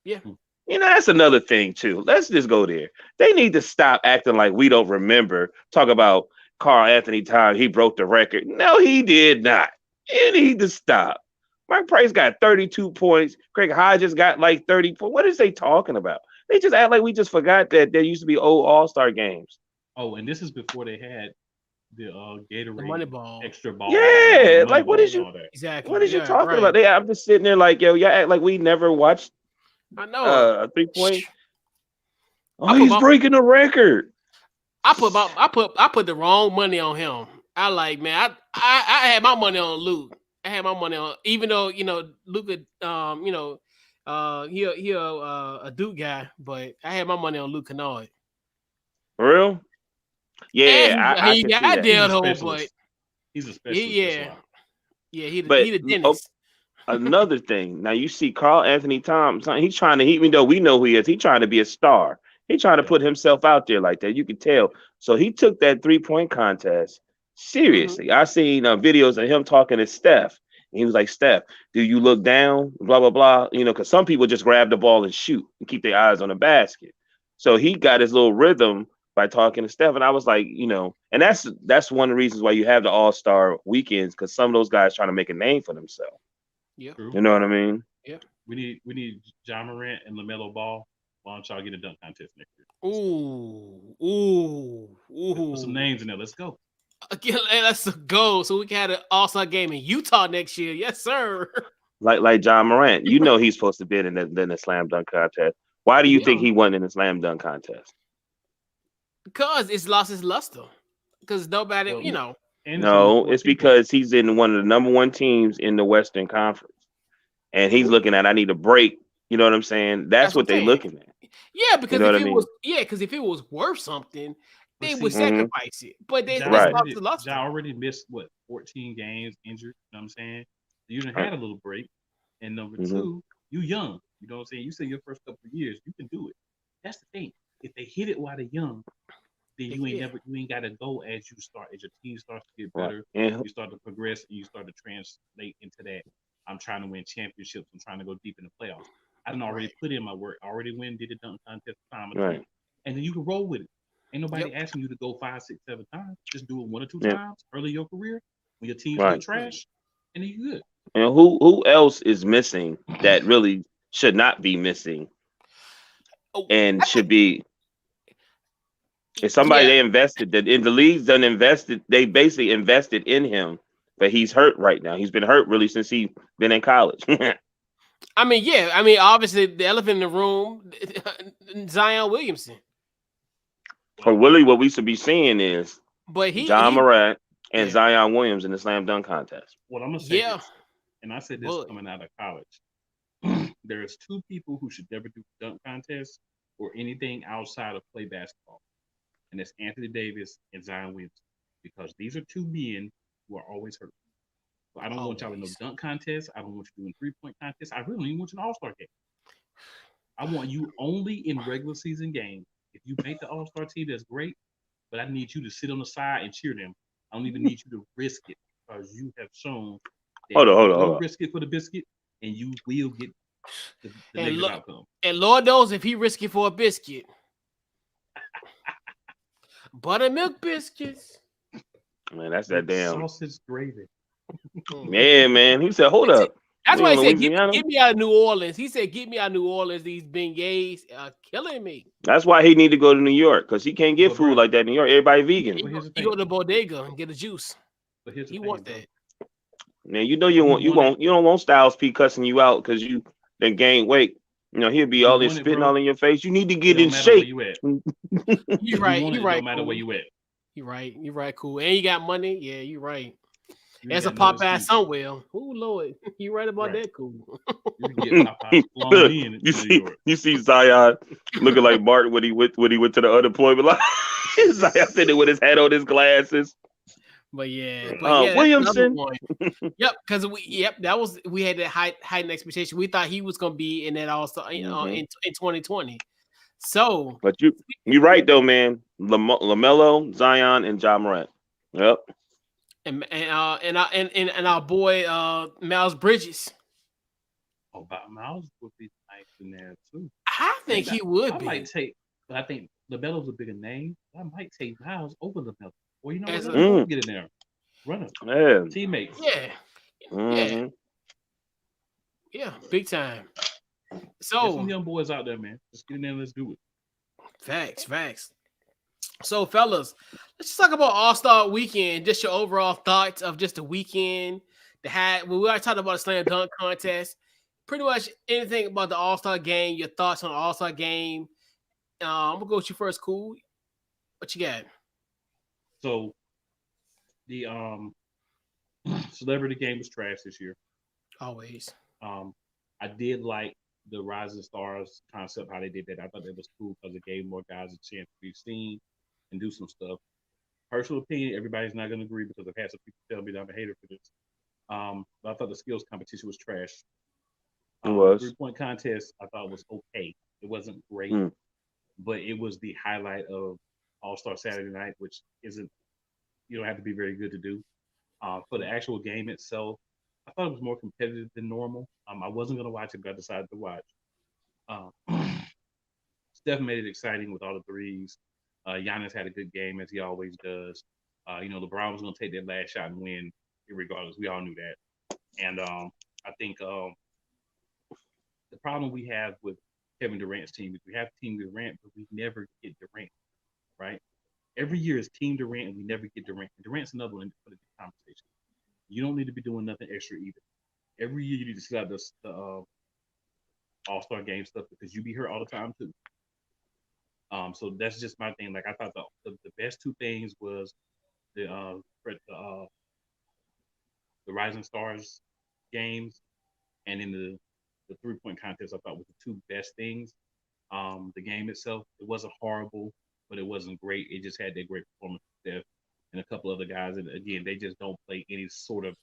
Yeah. That's another thing too. Let's just go there. They need to stop acting like we don't remember. Talk about Karl Anthony Towns. He broke the record. No, he did not. You need to stop. Mark Price got 32 points. Craig Hodges got like 30 points. What is they talking about? They just act like we just forgot that there used to be old All-Star games. Oh, and this is before they had the Gatorade Moneyball extra ball. Yeah, like what is you exactly? What is you talking about? I'm just sitting there like, y'all act like we never watched. I know a 3-point. He's breaking the record. I put the wrong money on him. I had my money on Luke. I had my money on, even though Luke, he a Duke guy, but I had my money on Luke Kennard. For real? Yeah, I did though, but he's a specialist. He the dentist. Another thing. Now you see Karl Anthony Towns. He's trying to, even though we know who he is, he's trying to be a star. He trying to put himself out there like that. You could tell. So he took that 3-point contest seriously. I seen videos of him talking to Steph. And he was like, Steph, do you look down? Blah, blah, blah. You know, because some people just grab the ball and shoot and keep their eyes on the basket. So he got his little rhythm by talking to Steph. And I was like, you know, and that's one of the reasons why you have the All-Star weekends, because some of those guys trying to make a name for themselves. Yeah. You know what I mean? Yeah. We need John Morant and LaMelo Ball. Why don't y'all get a dunk contest next year? Ooh. Let's put some names in there. Let's go. Again, let's go. So we can have an All-Star game in Utah next year. Yes, sir. Like John Morant. You know he's supposed to be in the slam dunk contest. Why do you think he won in the slam dunk contest? Because it's lost its luster. Because nobody, you know. No, it's because he's in one of the number one teams in the Western Conference. And he's looking at, I need a break. You know what I'm saying? That's what they're looking at. Yeah, because you know if it was worth something, they would sacrifice it. But they already missed 14 games injured. You know what I'm saying? You done had a little break. And number two, you young. You know what I'm saying? You say your first couple of years, you can do it. That's the thing. If they hit it while they're young, then you ain't gotta go as your team starts to get better, you start to progress, and you start to translate into that. I'm trying to win championships. I'm trying to go deep in the playoffs. I done already put in my work. I already did a dunk contest time or two. And then you can roll with it. Ain't nobody asking you to go 5, 6, 7 times. Just do it 1 or 2 times early in your career when your team's still trash, and then you good. And who else is missing that really should not be missing and should be? If somebody they invested that in the league's done invested, they basically invested in him, but he's hurt right now. He's been hurt really since he's been in college. I mean, obviously the elephant in the room, Zion Williamson. For Willie, what we should be seeing is John Morant and Zion Williams in the slam dunk contest. Well, I'm gonna say this, and I said this coming out of college. There's 2 people who should never do dunk contests or anything outside of play basketball. And it's Anthony Davis and Zion Williamson, because these are 2 men who are always hurt. So I don't want y'all in no dunk contest. I don't want you doing 3-point contests. I really don't even want you in an All-Star game. I want you only in regular season games. If you make the All-Star team, that's great, but I need you to sit on the side and cheer them. I don't even need you to risk it, because you have shown that hold on. Risk it for the biscuit, and you will get the negative outcome. And Lord knows if he risk it for a biscuit. Buttermilk biscuits. Man, that's that damn sausage gravy. Man. He said, hold up. That's why he said, get me out of New Orleans. He said, get me out of New Orleans. These beignets are killing me. That's why he need to go to New York, because he can't get food like that in New York. Everybody vegan. You go to the bodega and get a juice. He want that. Man, you know you don't want Styles P cussing you out because you then gain weight. You know, he'll be all this spitting all in your face. You need to get in shape. You're right. No matter where you at. You're right. Cool. And you got money. Yeah, you're right. There's a Popeye somewhere. Oh Lord, you right about that. Cool. You see Zion looking like Martin when he went to the unemployment line. Zion sitting with his hat on his glasses. But yeah, Williamson. Yep, because we had that heightened expectation. We thought he was gonna be in that All-Star, in 2020. So, but you're right though, man. LaMelo, Zion, and John Morant. Yep. And our boy Miles Bridges. Oh, but Miles would be nice in there too. I think he would I might take, but I think LaMelo's a bigger name. I might take Miles over LaMelo. Well, you know what? Get in there, run it, teammates. Yeah, big time. So there's some young boys out there, man. Just get in there and let's do it. Facts. So, fellas, let's just talk about All-Star Weekend. Just your overall thoughts of just the weekend. We already talked about the slam dunk contest. Pretty much anything about the All-Star game. Your thoughts on the All-Star game. I'm gonna go with you first, Cool. What you got? So, the celebrity game was trash this year. Always. I did like the Rising Stars concept, how they did that. I thought that was cool because it gave more guys a chance to be seen and do some stuff. Personal opinion, everybody's not going to agree because I've had some people tell me that I'm a hater for this. But I thought the skills competition was trash. It was. 3-point contest, I thought was okay. It wasn't great. but it was the highlight of All-Star Saturday night, which isn't, you don't have to be very good to do. For the actual game itself, I thought it was more competitive than normal. I wasn't going to watch it, but I decided to watch. Steph made it exciting with all the threes. Giannis had a good game, as he always does. LeBron was going to take that last shot and win, regardless. We all knew that. And I think the problem we have with Kevin Durant's team is we have Team Durant, but we never get Durant, right? Every year is Team Durant, and we never get Durant. Durant's another one for the conversation. You don't need to be doing nothing extra either. Every year you need to set out the All-Star game stuff because you be hurt all the time too. So that's just my thing. Like I thought the best two things was the Rising Stars games, and in the 3-point contest. I thought was the two best things. The game itself, it wasn't horrible, but it wasn't great. It just had that great performance from Steph and a couple other guys. And again, they just don't play any sort of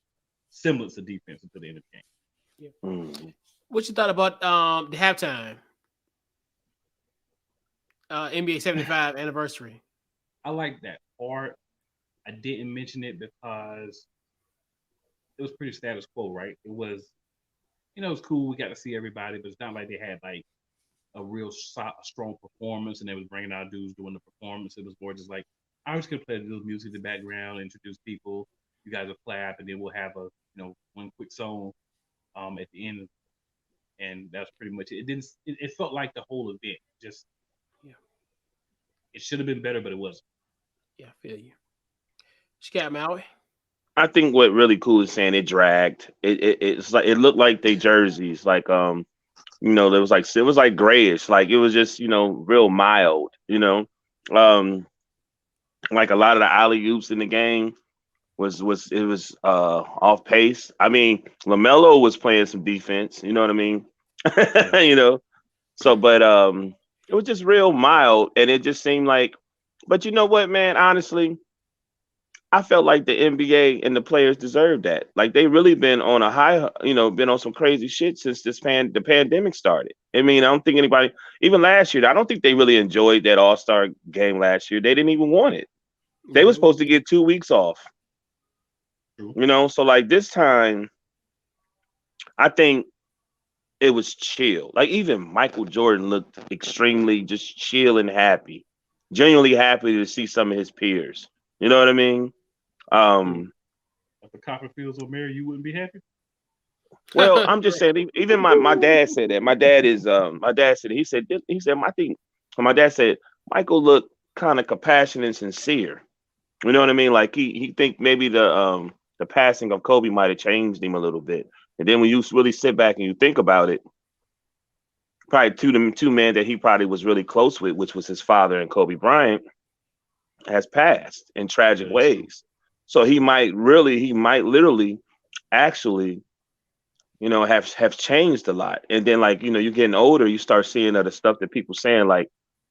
semblance of defense until the end of the game. Yeah. What you thought about the halftime? NBA 75 anniversary. I like that part. I didn't mention it because it was pretty status quo, right? It was, it was cool. We got to see everybody, but it's not like they had like a real strong performance and they was bringing out dudes doing the performance. It was more just like, I was going to play the little music in the background, introduce people. You guys will clap, and then we'll have a, one quick song at the end. And that's pretty much it. It felt like the whole event. Just, it should have been better, but it wasn't. Yeah, I feel you. Scat Maui. I think what really cool is saying it dragged. It's like it looked like they jerseys, like there was like grayish, like it was just real mild, like a lot of the alley oops in the game was off pace. I mean, LaMelo was playing some defense, you know what I mean? So but it was just real mild, and it just seemed like, but you know what, man, honestly, I felt like the NBA and the players deserved that. Like they really been on a high, been on some crazy shit since the pandemic started. I mean, I don't think anybody, even last year, I don't think they really enjoyed that All-Star game last year. They didn't even want it. They were supposed to get 2 weeks off. So like this time, I think it was chill. Like even Michael Jordan looked extremely just chill and happy, genuinely happy to see some of his peers. You know what I mean? If the Copperfields were married, you wouldn't be happy? Well, I'm just saying, even my dad said that. My dad said, he said, I think, my dad said, Michael looked kind of compassionate and sincere. You know what I mean? Like he think maybe the passing of Kobe might have changed him a little bit. And then when you really sit back and you think about it, probably two men that he probably was really close with, which was his father and Kobe Bryant, has passed in tragic ways. So he might literally actually, have changed a lot. And then like, you're getting older, you start seeing other stuff that people saying, like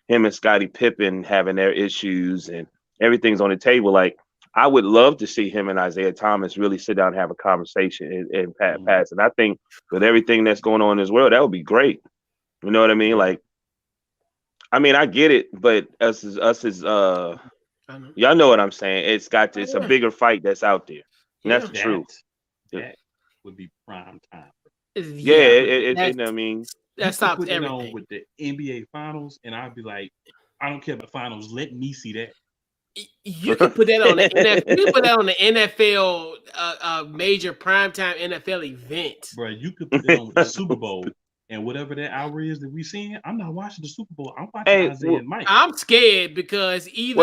him and Scottie Pippen having their issues and everything's on the table. Like I would love to see him and Isaiah Thomas really sit down and have a conversation and pass. And I think with everything that's going on in this world, that would be great. You know what I mean? Like, I mean, I get it, but us as y'all know what I'm saying. It's a bigger fight that's out there. And that's the truth. That would be prime time. I mean, that stops everything. On with the NBA Finals, and I'd be like, I don't care about the Finals. Let me see that. You can put that on the NFL. You can put that on the NFL major primetime NFL event, bro. You could put that on the Super Bowl. And whatever that hour is that we seeing, I'm not watching the Super Bowl. I'm watching Isaiah and Mike. I'm scared because is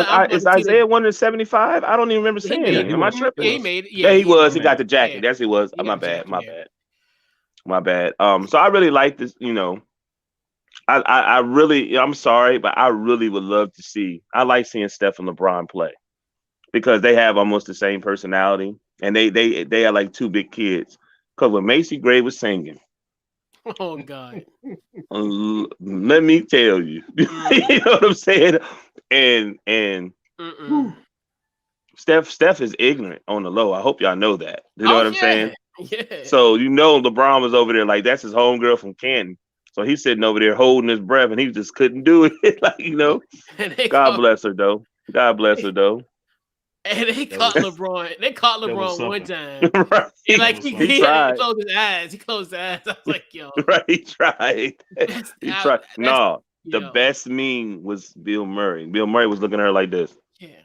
Isaiah 175? I don't even remember seeing it. Am I tripping? He made it. Yeah, he was. He got the jacket. Yeah. Yes, he was. My bad. My bad. So I really like this. I really. I'm sorry, but I really would love to see. I like seeing Steph and LeBron play because they have almost the same personality, and they are like two big kids. Because when Macy Gray was singing. Oh God! Let me tell you, you know what I'm saying. And Steph is ignorant on the low. I hope y'all know that. You know what I'm saying? Yeah. So LeBron was over there like that's his homegirl from Canton. So he's sitting over there holding his breath, and he just couldn't do it. Like, God bless her though. God bless her though. And they caught LeBron. They caught LeBron one time. Right. And like he tried. He closed his eyes. He closed his eyes. I was like, yo. Right. He tried. He tried. No, the best meme was Bill Murray. Bill Murray was looking at her like this. Yeah.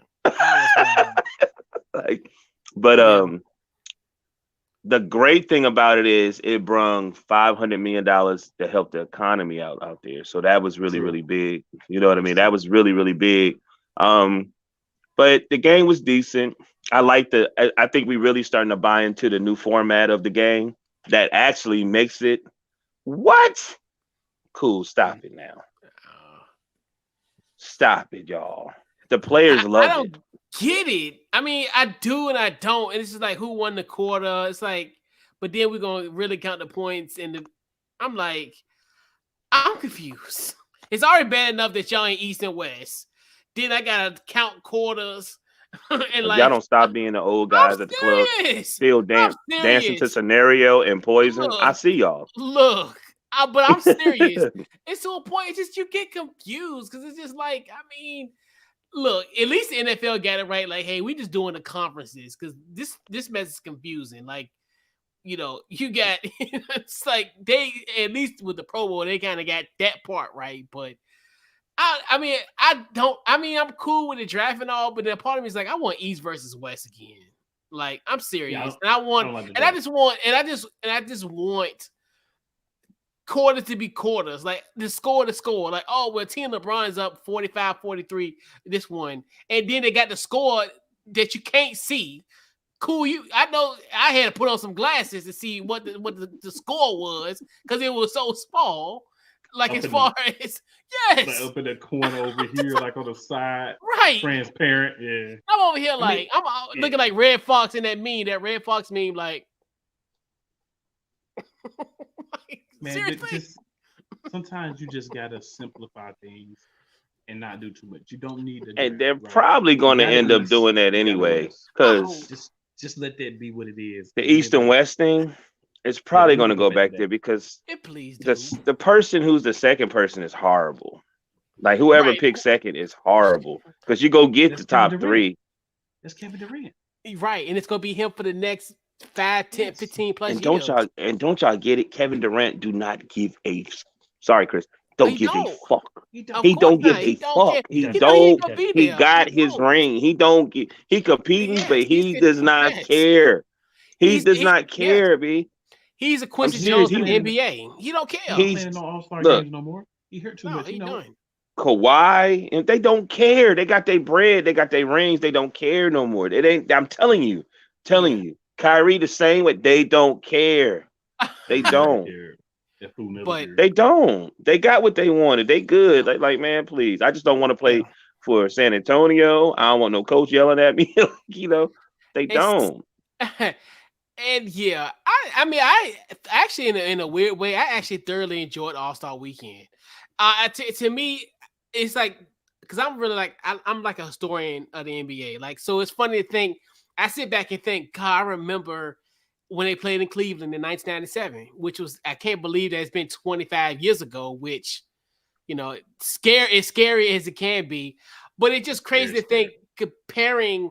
The great thing about it is it brung $500 million to help the economy out there. So that was really, really big. You know what I mean? That was really, really big. But the game was decent. I think we really starting to buy into the new format of the game that actually makes it what? Cool. Stop it now. Stop it, y'all. The players love it. I don't get it. I mean, I do and I don't. And it's just like, who won the quarter? It's like, but then we're going to really count the points. And I'm like, I'm confused. It's already bad enough that y'all ain't East and West. Then I got to count quarters. And like, y'all don't stop being the old guys at the club. Still dancing to Scenario and Poison. Look, I see y'all. Look. But I'm serious. It's to a point, it's just you get confused because it's just like, I mean, look, at least the NFL got it right. Like, hey, we just doing the conferences because this mess is confusing. Like, you got it's like they at least with the Pro Bowl, they kind of got that part right. But I'm cool with the draft and all, but the part of me is like, I want East versus West again. Like, I'm serious, and I just want quarters to be quarters, like the score to score. Like, oh, well, Team LeBron's up 45-43 this one, and then they got the score that you can't see. Cool, I know I had to put on some glasses to see what the score was because it was so small. Like as far as yes, like up in the corner over here, like on the side, right? Transparent, yeah. I'm over here like I'm looking like Red Fox in that Red Fox meme, like. Man, just, sometimes you just gotta simplify things and not do too much. You don't need to. And they're probably going to end up doing that anyway, because just let that be what it is. The East and West thing. It's probably going to go back there because the person who's the second person is horrible. Like whoever picks second is horrible because you go get the top three. That's Kevin Durant. Right, and it's going to be him for the next 5, 10, 15 plus and years. Don't y'all get it? Kevin Durant do not give a sorry, Chris. Don't give a fuck. He don't give a fuck. He got his ring. He competing, but he does not care. He does not care, B. He's a Quincy Jones in the NBA. He don't care. He's playing no All-Star games no more. He hurt too much. He done. Kawhi, and they don't care. They got their bread. They got their rings. They don't care no more. It ain't. I'm telling you. Kyrie the same way. They don't care. They don't. But they don't. They got what they wanted. They good. Like man, please. I just don't want to play for San Antonio. I don't want no coach yelling at me. They don't. And yeah, I actually in a weird way, I actually thoroughly enjoyed All-Star Weekend. To me, it's like because I'm really like I'm like a historian of the NBA. Like, so it's funny to think. I sit back and think, God, I remember when they played in Cleveland in 1997, which was I can't believe that it's been 25 years ago. Which, as scary as it can be, but it's just crazy to think comparing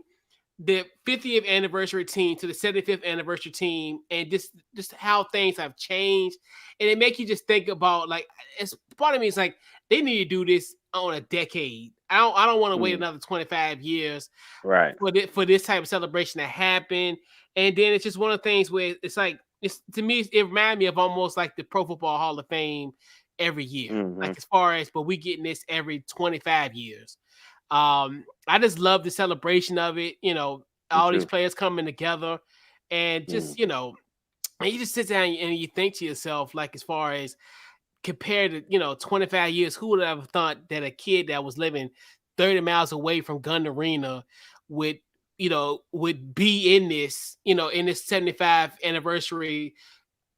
the 50th anniversary team to the 75th anniversary team and just how things have changed. And it makes you just think about like, it's part of me is like, they need to do this on a decade. I don't want to wait another 25 years for this type of celebration to happen. And then it's just one of the things where it's like, to me, it reminds me of almost like the Pro Football Hall of Fame every year. Like as far as, but we getting this every 25 years. I just love the celebration of it, all these players coming together and just, and you just sit down and you think to yourself, like, as far as compared to, 25 years, who would have ever thought that a kid that was living 30 miles away from Gun Arena would be in this, in this 75th anniversary,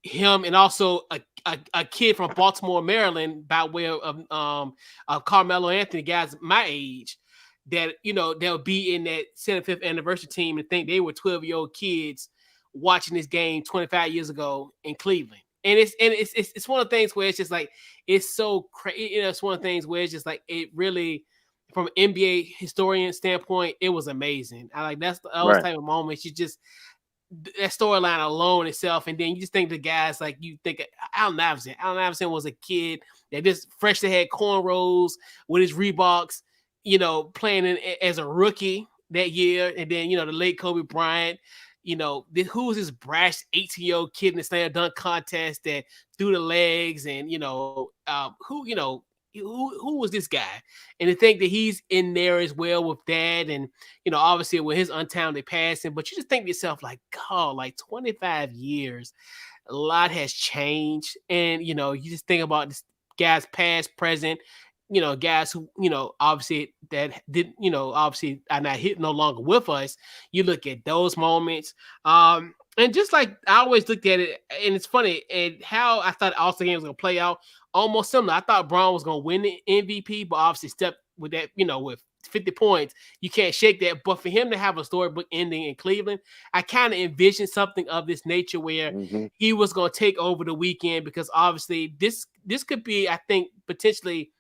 him and also a kid from Baltimore, Maryland, by way of Carmelo Anthony, guys my age, that they'll be in that 75th anniversary team and think they were 12-year-old kids watching this game 25 years ago in Cleveland. And it's one of the things where it's just like it's so crazy. You know, it's one of the things where it's just like it really, from an NBA historian standpoint, it was amazing. I like those type of moments. You just that storyline alone itself, and then you just think the guys like you think Allen Iverson. Allen Iverson was a kid that just freshly had cornrows with his Reeboks, you know, playing as a rookie that year, and then you know the late Kobe Bryant. You know, who was this brash 18-year-old kid in the slam dunk contest that threw the legs, and you know, who was this guy? And to think that he's in there as well with that, and you know, obviously with his untimely passing, but you just think to yourself, like, God, like 25 years, a lot has changed. And you know, you just think about this guys past, present, you know, guys who, you know, obviously that didn't, you know, obviously are not hit no longer with us. You look at those moments. And just like I always looked at it, and it's funny, and how I thought All-Star game was gonna play out, almost similar. I thought Braun was gonna win the MVP, but obviously stepped with that, you know, with 50 points, you can't shake that. But for him to have a storybook ending in Cleveland, I kind of envisioned something of this nature where he was gonna take over the weekend, because obviously this could be, I think, potentially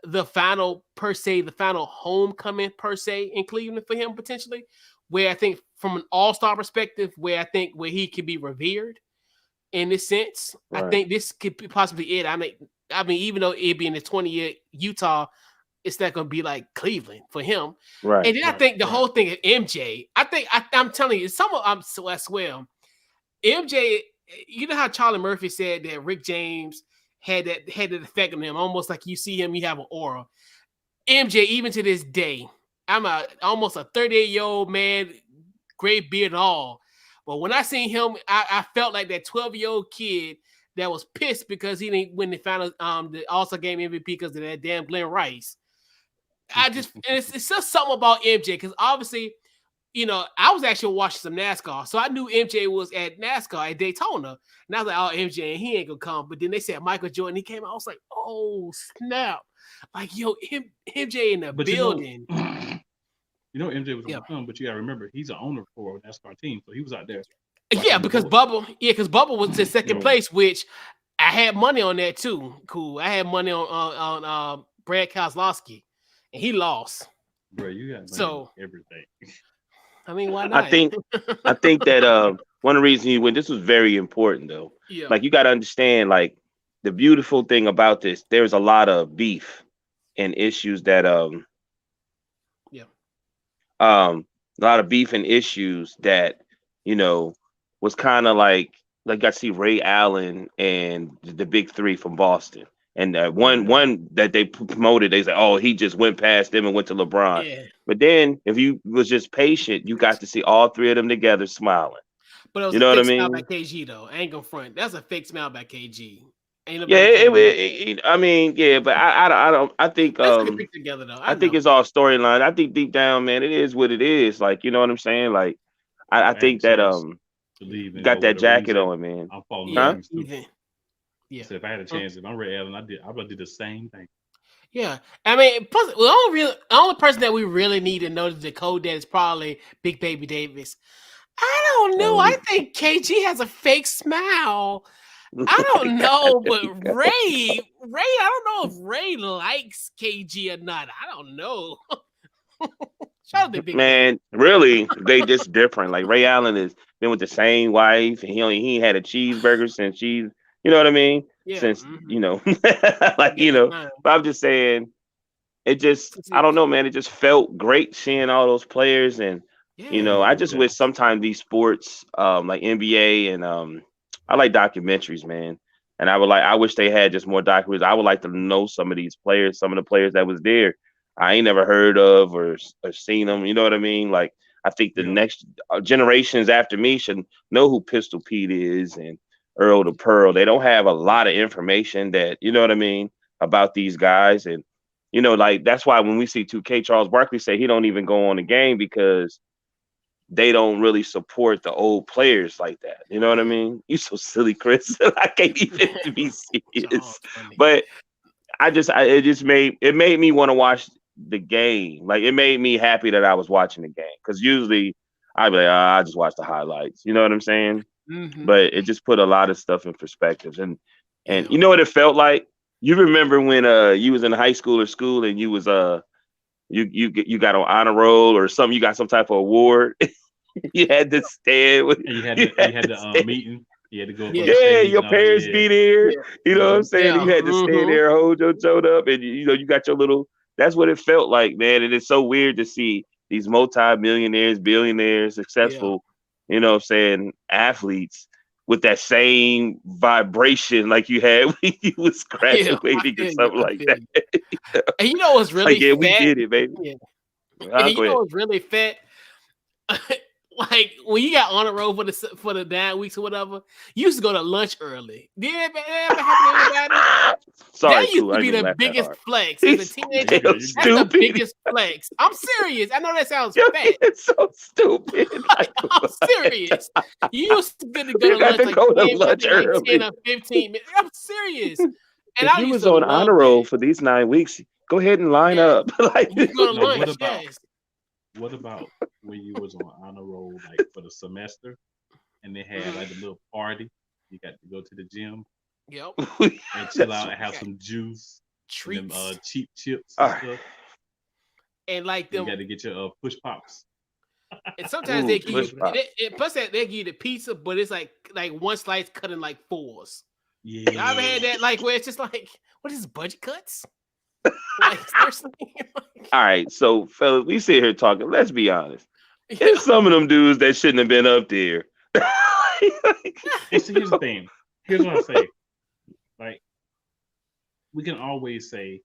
the final homecoming per se in Cleveland for him, potentially, where I think from an all-star perspective, where he could be revered in this sense. Right. I think this could be possibly it. I mean, even though it be in the 20-year Utah, it's not going to be like Cleveland for him. Right. And then I think the whole thing of MJ, I'm telling you, I swear, MJ, you know how Charlie Murphy said that Rick James had that effect on him, almost like you see him, you have an aura. MJ, even to this day, I'm almost a 38-year-old man, great beard and all. But when I seen him, I felt like that 12-year-old kid that was pissed because he didn't win the final the All-Star game MVP because of that damn Glenn Rice. It's just something about MJ, because obviously, you know, I was actually watching some NASCAR, so I knew MJ was at NASCAR at Daytona, and I was like, "Oh, MJ, he ain't gonna come." But then they said Michael Jordan, he came out. I was like, "Oh snap!" Like, yo, MJ in the building. You know, MJ was gonna come, but you gotta remember, he's an owner for a NASCAR team, so he was out there. Yeah, because Bubba was in second place, which I had money on that too. Cool, I had money on Brad Keselowski, and he lost. Bro, you got money on everything. I mean, why not? I think that one of the reasons he went, this was very important though. Yeah. Like, you got to understand, like, the beautiful thing about this, there's a lot of beef and issues that a lot of beef and issues that, you know, was kind of like I see Ray Allen and the big three from Boston. And one that they promoted, they said, "Oh, he just went past them and went to LeBron." Yeah. But then, if you was just patient, you got to see all three of them together smiling. But it was a fake smile by KG, though. I ain't gonna front. That's a fake smile by KG. I mean, yeah, but I don't. I think together, though. I think it's all storyline. I think deep down, man, it is what it is. Like, you know what I'm saying? Like, I think that got that jacket on, man. I'm falling Yeah. So if I had a chance, if I'm Ray Allen, I would do the same thing. Yeah, I mean, plus, the only person that we really need to know the code that is probably Big Baby Davis. I don't know. I think KG has a fake smile. I don't know, but Ray, I don't know if Ray likes KG or not. I don't know. Shout out to Big Man, really, they just different. Like, Ray Allen has been with the same wife, and he had a cheeseburger since she's. You know what I mean? Yeah. Since, you know, like, you know, but I'm just saying, it just, I don't know, man. It just felt great seeing all those players. And, you know, I just wish sometimes these sports, like NBA and I like documentaries, man. And I wish they had just more documentaries. I would like to know some of these players, some of the players that was there. I ain't never heard of or seen them. You know what I mean? Like, I think the next generations after me should know who Pistol Pete is and Earl to Pearl. They don't have a lot of information that, you know what I mean, about these guys. And, you know, like, that's why when we see 2K, Charles Barkley say he don't even go on the game because they don't really support the old players like that. You know what I mean? You so silly, Chris. I can't even be serious. But it made me want to watch the game. Like, it made me happy that I was watching the game, because usually I'd be like, I just watch the highlights. You know what I'm saying? but it just put a lot of stuff in perspectives. And you know what it felt like? You remember when you was in high school or school and you was you got on honor roll or something, you got some type of award. You had to stand with you had the meeting. You had to go. Yeah, your parents be there. You know what I'm saying? You had to stand there, hold your toed up, and you got your little. That's what it felt like, man. And it's so weird to see these multi-millionaires, billionaires, successful, you know what I'm saying, athletes with that same vibration like you had when you was graduating or something like that. And you know what's really like, yeah, fat? we did it, baby. And you know what's really fat? Like when you got on the road for the 9 weeks or whatever, you used to go to lunch early. Did it ever happen to anybody? Sorry, that used to be the biggest flex as a teenager. That's the biggest flex. I'm serious. I know that sounds fat. It's so stupid. I'm serious. You used to get to go to lunch like 10 or 15 minutes. I'm serious. And if you was on honor roll for these 9 weeks, go ahead and line up. Like you go to lunch. What about when you was on honor roll like for the semester and they had like a little party? You got to go to the gym. Yep. And chill out and have some juice. Treats. And cheap chips and stuff. And like them. You got to get your push pops. And sometimes they give you plus they give you the pizza, but it's like one slice cut in like fours. Yeah. Y'all ever had that like where it's just like, what is this, budget cuts? Like, seriously? All right, so fellas, we sit here talking. Let's be honest. It's some of them dudes that shouldn't have been up there. Here's the thing. Here's what I say. Like, we can always say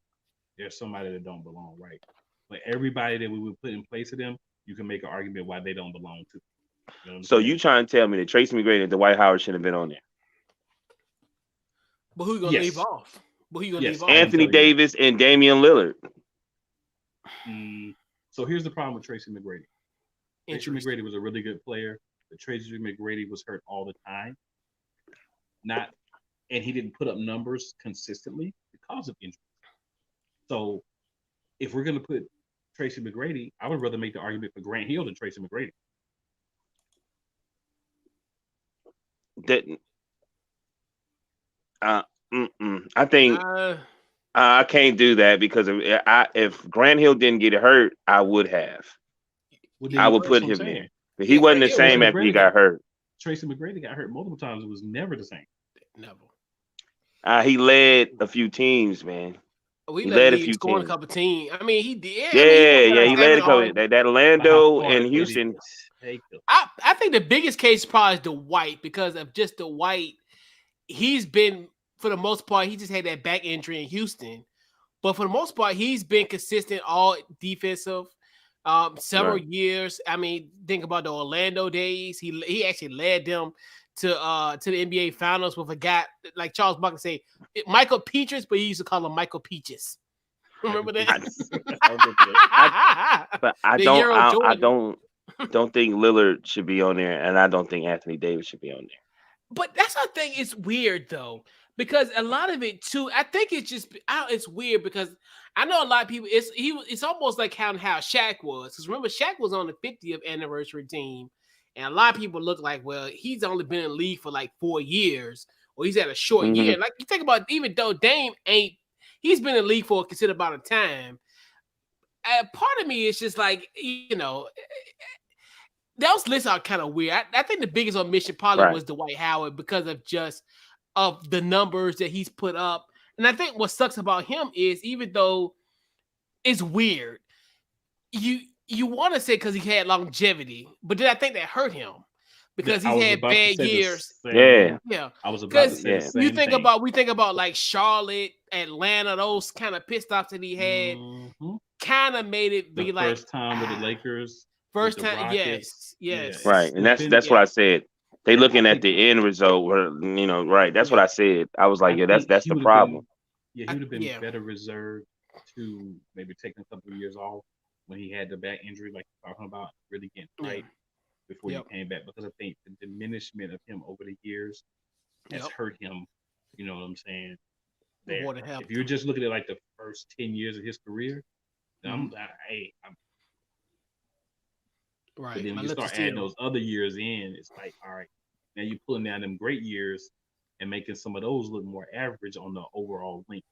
there's somebody that don't belong, right? But everybody that we would put in place of them, you can make an argument why they don't belong to. You know so you trying to tell me that Tracy McGrady and Dwight Howard shouldn't have been on there? But who you gonna leave off? Anthony Davis and Damian Lillard. So here's the problem with Tracy McGrady. Tracy McGrady was a really good player, but Tracy McGrady was hurt all the time. And he didn't put up numbers consistently because of injuries. So if we're gonna put Tracy McGrady, I would rather make the argument for Grant Hill than Tracy McGrady. I think I can't do that because if Grant Hill didn't get hurt, I would have. I would put him there. But he wasn't the same after he got hurt. Tracy McGrady got hurt multiple times. It was never the same. Never. He led a few teams, man. He led a few teams. A couple teams. I mean, he did. He led a couple. That Orlando and Houston. I think the biggest case probably is Dwight because of just Dwight. He's been, for the most part, he just had that back injury in Houston. But for the most part, he's been consistent all defensive several years. I mean, think about the Orlando days. He actually led them to the NBA Finals with a guy like Charles Barkley say Michael Peaches, but he used to call him Michael Peaches. Remember that? But I don't think Lillard should be on there, and I don't think Anthony Davis should be on there. But that's the thing. It's weird though, because a lot of it too. I think it's weird because I know a lot of people. It's almost like how Shaq was. Because remember, Shaq was on the 50th anniversary team, and a lot of people look like, well, he's only been in the league for like 4 years, or he's had a short year. Like you think about, even though Dame he's been in the league for a considerable amount of time. Part of me is just like, those lists are kind of weird. I think the biggest omission probably was Dwight Howard because of the numbers that he's put up. And I think what sucks about him is, even though it's weird, you want to say because he had longevity, but then I think that hurt him because he's had bad years. Yeah. I was about to say the same we think about like Charlotte, Atlanta, those kind of pit stops that he had kind of made it be like first time with the Lakers. First time, yes. Right. And that's what I said. They looking at the end result where, right. That's what I said. I was like, that's the problem. He would have been better reserved to maybe taking a couple of years off when he had the back injury, like you're talking about, really getting right before he came back. Because I think the diminishment of him over the years has hurt him. You know what I'm saying? If you're just looking at like the first 10 years of his career, I'm right. But then when you start adding those other years in, it's like, all right, Now you're pulling down them great years and making some of those look more average on the overall length.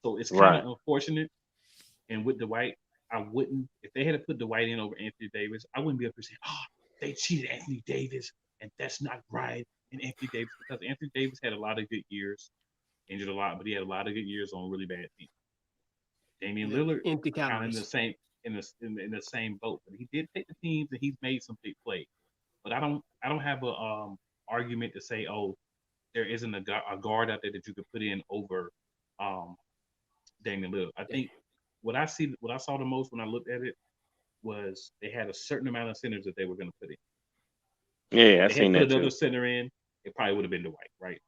So it's kind of unfortunate. And with Dwight, I wouldn't, if they had put Dwight in over Anthony Davis, I wouldn't be able to say, they cheated Anthony Davis, and that's not right. And Anthony Davis, because Anthony Davis had a lot of good years, injured a lot, but he had a lot of good years on really bad teams. Damian Lillard kind of in the same boat, but he did take the teams and he's made some big plays. But I don't have a argument to say, there isn't a guard out there that you could put in over Damian Lillard. I think what I saw the most when I looked at it was they had a certain amount of centers that they were going to put in. Yeah, I seen that too. Another center in, it probably would have been Dwight, right?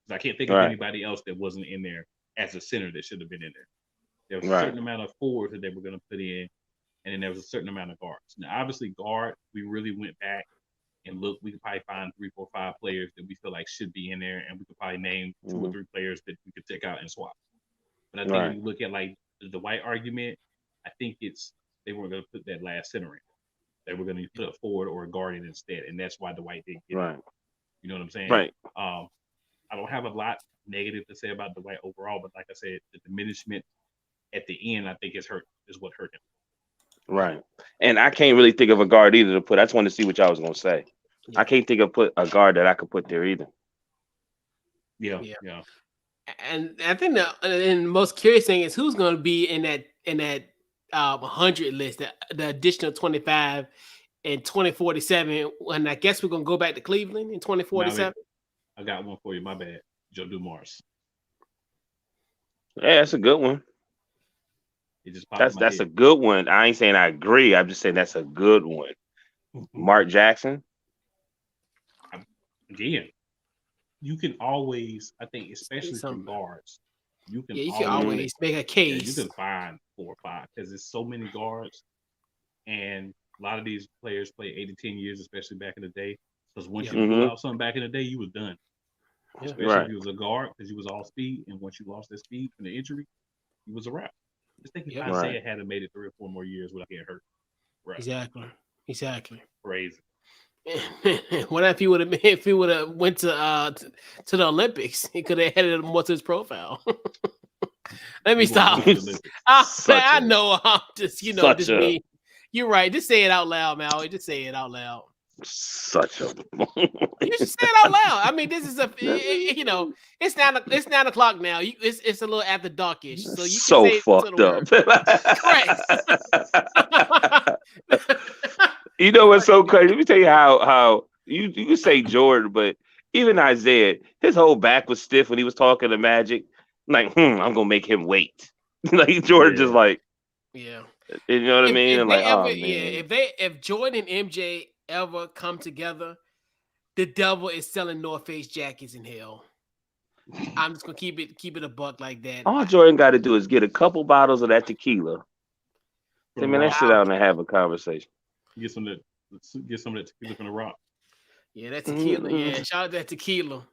Because I can't think of anybody else that wasn't in there as a center that should have been in there. There was a certain amount of forwards that they were going to put in, and then there was a certain amount of guards. Now, obviously, guard, we really went back and looked. We could probably find 3, 4, 5 players that we feel like should be in there, and we could probably name 2 or 3 players that we could take out and swap. But I think when you look at like the Dwight argument, I think they weren't going to put that last center in. They were going to put a forward or a guard in instead, and that's why Dwight didn't get it. You know what I'm saying? Right. I don't have a lot negative to say about Dwight overall, but like I said, the diminishment at the end, I think is what hurt him. Right. And I can't really think of a guard either to put. I just wanted to see what y'all was going to say. Yeah. I can't think of a guard that I could put there either. Yeah. And I think the most curious thing is who's going to be in that 100 list, the additional 25 in 2047. And I guess we're going to go back to Cleveland in 2047. I got one for you. My bad. Joe Dumars. Yeah, that's a good one. That's a good one. I ain't saying I agree. I'm just saying that's a good one. Mark Jackson. Again, you can always, I think, especially from guards, you can always make a case. Yeah, you can find 4 or 5 because there's so many guards, and a lot of these players play 8 to 10 years, especially back in the day. Because once you pull out something back in the day, you was done. Yeah. Especially if you was a guard, because you was all speed, and once you lost that speed from the injury, you was a wrap. Just think if Isaiah had made it 3 or 4 more years without getting hurt. Right. Exactly. Crazy. What if he would have went to the Olympics? He could have added more to his profile. Let me stop. I know I'm just me. You're right. Just say it out loud, Maui. Just say it out loud. Such a. You should say it out loud. I mean, this is it's 9 o'clock now. It's a little after darkish, so you so can say fucked up. Right. You know what's so crazy? Let me tell you how you can say Jordan, but even Isaiah, his whole back was stiff when he was talking to Magic. Like, I'm gonna make him wait. Like Jordan just like, yeah. You know what I mean? And like, man. If Jordan and MJ ever come together, the devil is selling North Face jackets in hell. I'm just gonna keep it a buck like that. All Jordan got to do is get a couple bottles of that tequila. I mean, let's sit down and have a conversation. Get some of that tequila from the Rock. Yeah, that tequila. Yeah, shout out that tequila.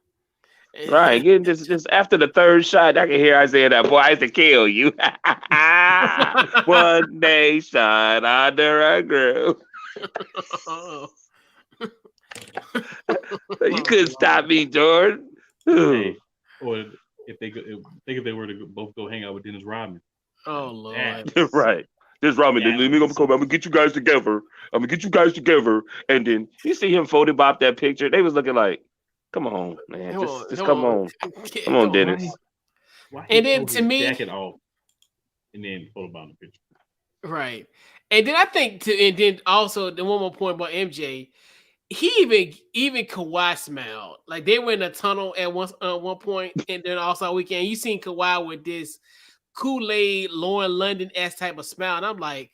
Right, getting just after the 3rd shot, I can hear Isaiah that boy. I used to kill you. One day shot under a grill. You couldn't stop me, Jordan. Hey, or if they were to both go hang out with Dennis Rodman. Oh Lord, right. This Rodman, I'm gonna get you guys together. And then you see him photobop that picture. They was looking like, come on, man, just come on, Dennis. And then to me, jacket off, and then photobop the picture. Right, and then I think and then also the one more point about MJ. He even Kawhi smiled like they were in a tunnel at one point, and then also weekend you seen Kawhi with this Kool-Aid Lauren London-esque type of smile, and I'm like,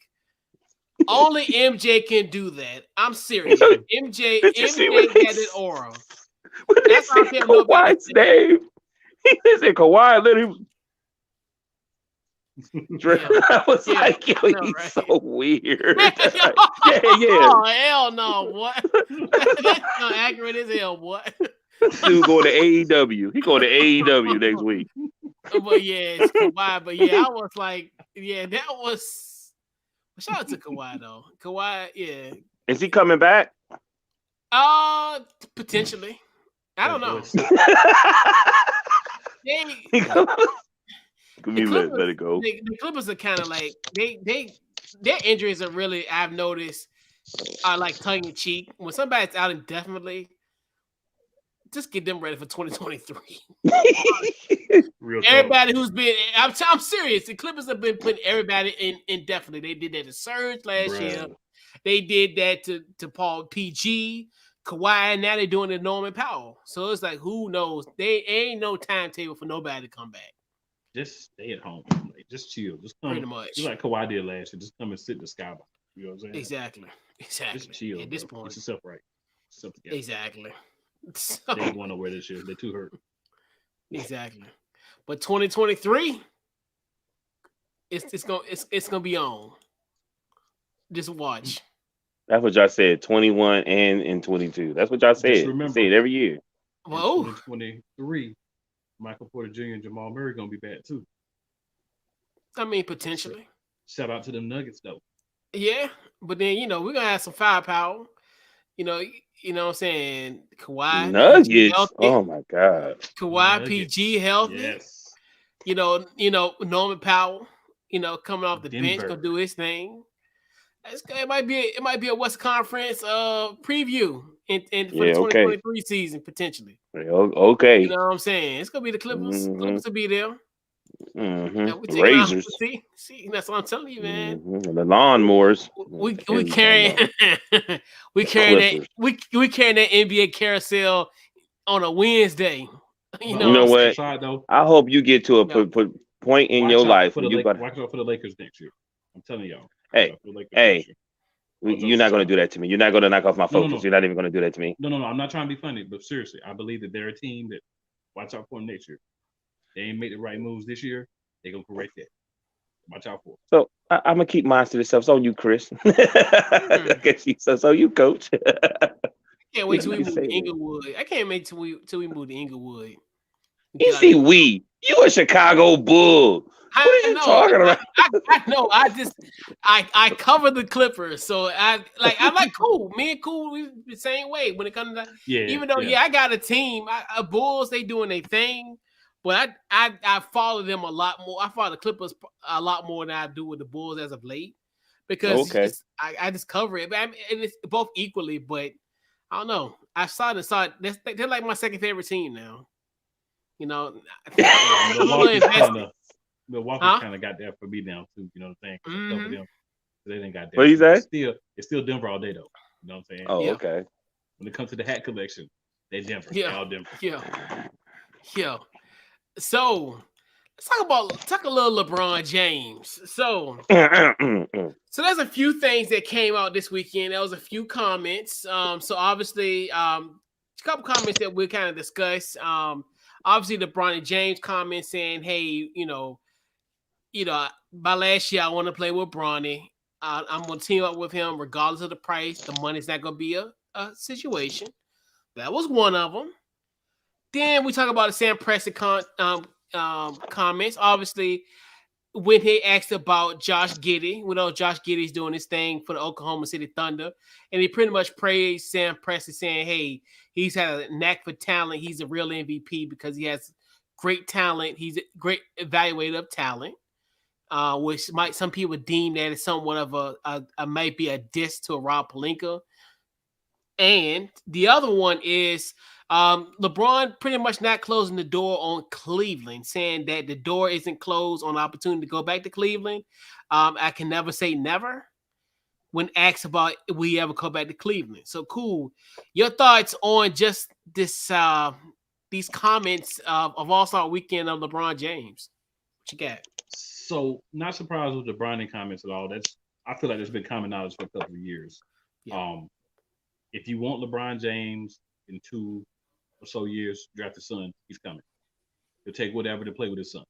only MJ can do that. I'm serious. MJ had that aura. That's how Kawhi's name. He said Kawhi literally. I was like, yo, he's so weird. Yeah. Oh, hell no, what? That's not accurate as hell, what? Dude going to AEW. He going to AEW next week. But yeah, it's Kawhi. But yeah, I was like, yeah, that was. Shout out to Kawhi though. Kawhi, yeah. Is he coming back? Potentially. I don't know. Let it go. The Clippers are kind of like their injuries are really, I've noticed, are like tongue in cheek. When somebody's out indefinitely, just get them ready for 2023. Everybody who's been, I'm serious. The Clippers have been putting everybody in indefinitely. They did that to Serge last year. They did that to Paul PG, Kawhi, and now they're doing it to Norman Powell. So it's like, who knows? They ain't no timetable for nobody to come back. Just stay at home. Like, just chill. Just come. Pretty much. Just like Kawhi did last year. Just come and sit in the skybox. You know what I'm saying? Exactly. Just chill. At this point. Get yourself right. Exactly. So, they ain't going nowhere this year. They're too hurt. Exactly. But 2023, it's gonna be on. Just watch. That's what y'all said. 21 and 22. That's what y'all said. Just remember, say it every year. Whoa. 2023, Michael Porter Jr. and Jamal Murray gonna be back too. I mean, potentially. Shout out to them Nuggets though. Yeah, but then we're gonna have some firepower. You know what I'm saying? Kawhi Nuggets. Oh my God. Kawhi Nuggets. PG healthy. Yes. Norman Powell. Coming off the bench, gonna do his thing. It might be a West Conference preview in for the 2023 season potentially. Okay. You know what I'm saying? It's gonna be the Clippers. Mm-hmm. Clippers will be there. Mm-hmm. Razors. See, that's what I'm telling you, man. Mm-hmm. The lawnmowers. We carrying we carrying that NBA carousel on a Wednesday. You know what? I hope you get to a point in your life where you watch out for the Lakers next year. I'm telling y'all. Hey, you're not going to do that to me. You're not going to knock off my focus. No. You're not even going to do that to me. No. I'm not trying to be funny, but seriously, I believe that they're a team that watch out for them next year. They ain't made the right moves this year. They're going to correct that. Watch out for them. So I'm going to keep mine to myself. So you, Chris. So you, Coach. Can't wait till we move to Inglewood. I can't wait till we move to Inglewood. You see, you a Chicago Bull. What are you talking about? I know. I cover the Clippers, so I'm like cool. Me and Cool, we the same way when it comes to even though I got a team. Bulls, they doing their thing, but I follow them a lot more. I follow the Clippers a lot more than I do with the Bulls as of late because I just cover it. And it's both equally, but I don't know. I saw it. They're like my second favorite team now. Milwaukee kind of got that for me now too. You know what I'm saying? Mm-hmm. Them, they didn't got that. What you say? It's still Denver all day though. You know what I'm saying? Oh, okay. When it comes to the hat collection, they Denver. Yeah. All Denver. Yeah. So let's talk a little LeBron James. So there's a few things that came out this weekend. There was a few comments. So obviously, a couple comments that we'll kind of discuss. Obviously, LeBron James comment saying, "Hey, by last year I want to play with Bronny. I'm going to team up with him regardless of the price. The money's not going to be a situation." That was one of them. Then we talk about the Sam Presti comments. Obviously, when he asked about Josh Giddey, we know Josh Giddey's doing his thing for the Oklahoma City Thunder, and he pretty much praised Sam Presti, saying, "Hey, he's had a knack for talent. He's a real MVP because he has great talent. He's a great evaluator of talent." Which some people deem that as somewhat of a might be a diss to Rob Pelinka. And the other one is LeBron pretty much not closing the door on Cleveland, saying that the door isn't closed on the opportunity to go back to Cleveland. I can never say never when asked about if we ever go back to Cleveland. So cool. Your thoughts on just this these comments of All-Star Weekend of LeBron James? What you got? So not surprised with the Bronny comments at all. I feel like there's been common knowledge for a couple of years. Yeah. If you want LeBron James in 2 or so years, draft his son, he's coming. He'll take whatever to play with his son.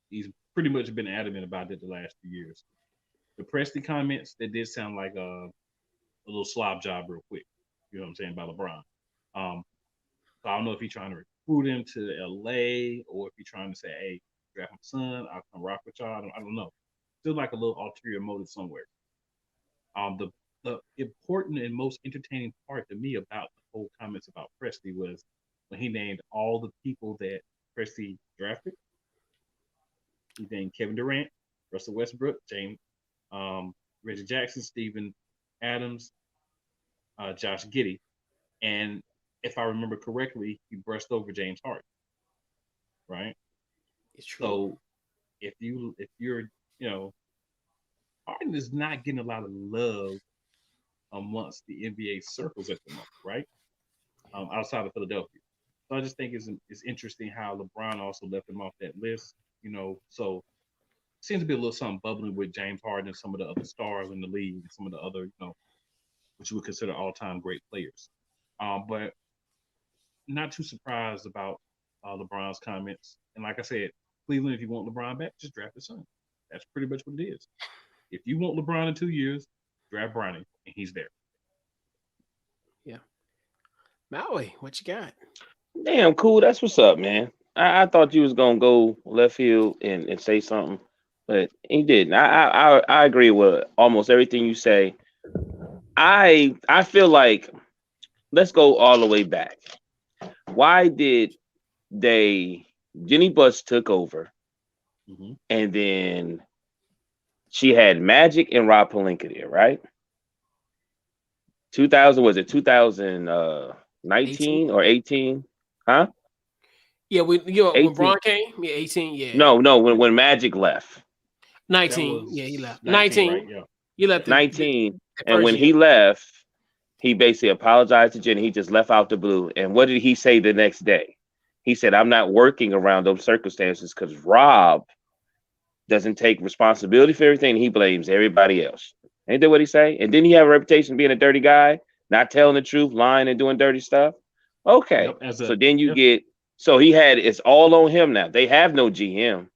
He's pretty much been adamant about that the last few years. The Presti comments, that did sound like a little slob job real quick. You know what I'm saying, by LeBron. So I don't know if he's trying to recruit him to LA or if he's trying to say, "Hey, draft my son, I'll come rock with y'all." I don't know. Still like a little ulterior motive somewhere. The important and most entertaining part to me about the whole comments about Presti was when he named all the people that Presti drafted. He named Kevin Durant, Russell Westbrook, James, Reggie Jackson, Steven Adams, Josh Giddey, and if I remember correctly, he brushed over James Harden. Right. It's true. So if you're Harden is not getting a lot of love amongst the NBA circles at the moment, right? Outside of Philadelphia. So I just think it's interesting how LeBron also left him off that list. So seems to be a little something bubbling with James Harden and some of the other stars in the league, and some of the other, which you would consider all-time great players. But not too surprised about LeBron's comments. And like I said, Cleveland, if you want LeBron back, just draft his son. That's pretty much what it is. If you want LeBron in 2 years, draft Bronny, and he's there. Yeah. Maui, what you got? Damn, cool. That's what's up, man. I thought you was gonna go left field and say something, but he didn't. I agree with almost everything you say. I feel like, let's go all the way back. Why did Jenny Buss took over, and then she had Magic and Rob Pelinka there, right? 2019 or 18? Huh? Yeah, when Bron came, 18, yeah. No, when Magic left. 19, yeah, he left. 19, right? Yeah. He left. 19, and when he left, he basically apologized to Jenny. He just left out the blue. And what did he say the next day? He said, "I'm not working around those circumstances because Rob doesn't take responsibility for everything. He blames everybody else." Ain't that what he say? And didn't he have a reputation of being a dirty guy, not telling the truth, lying and doing dirty stuff? Okay. Yep, so then you get, so he had, it's all on him now. They have no GM.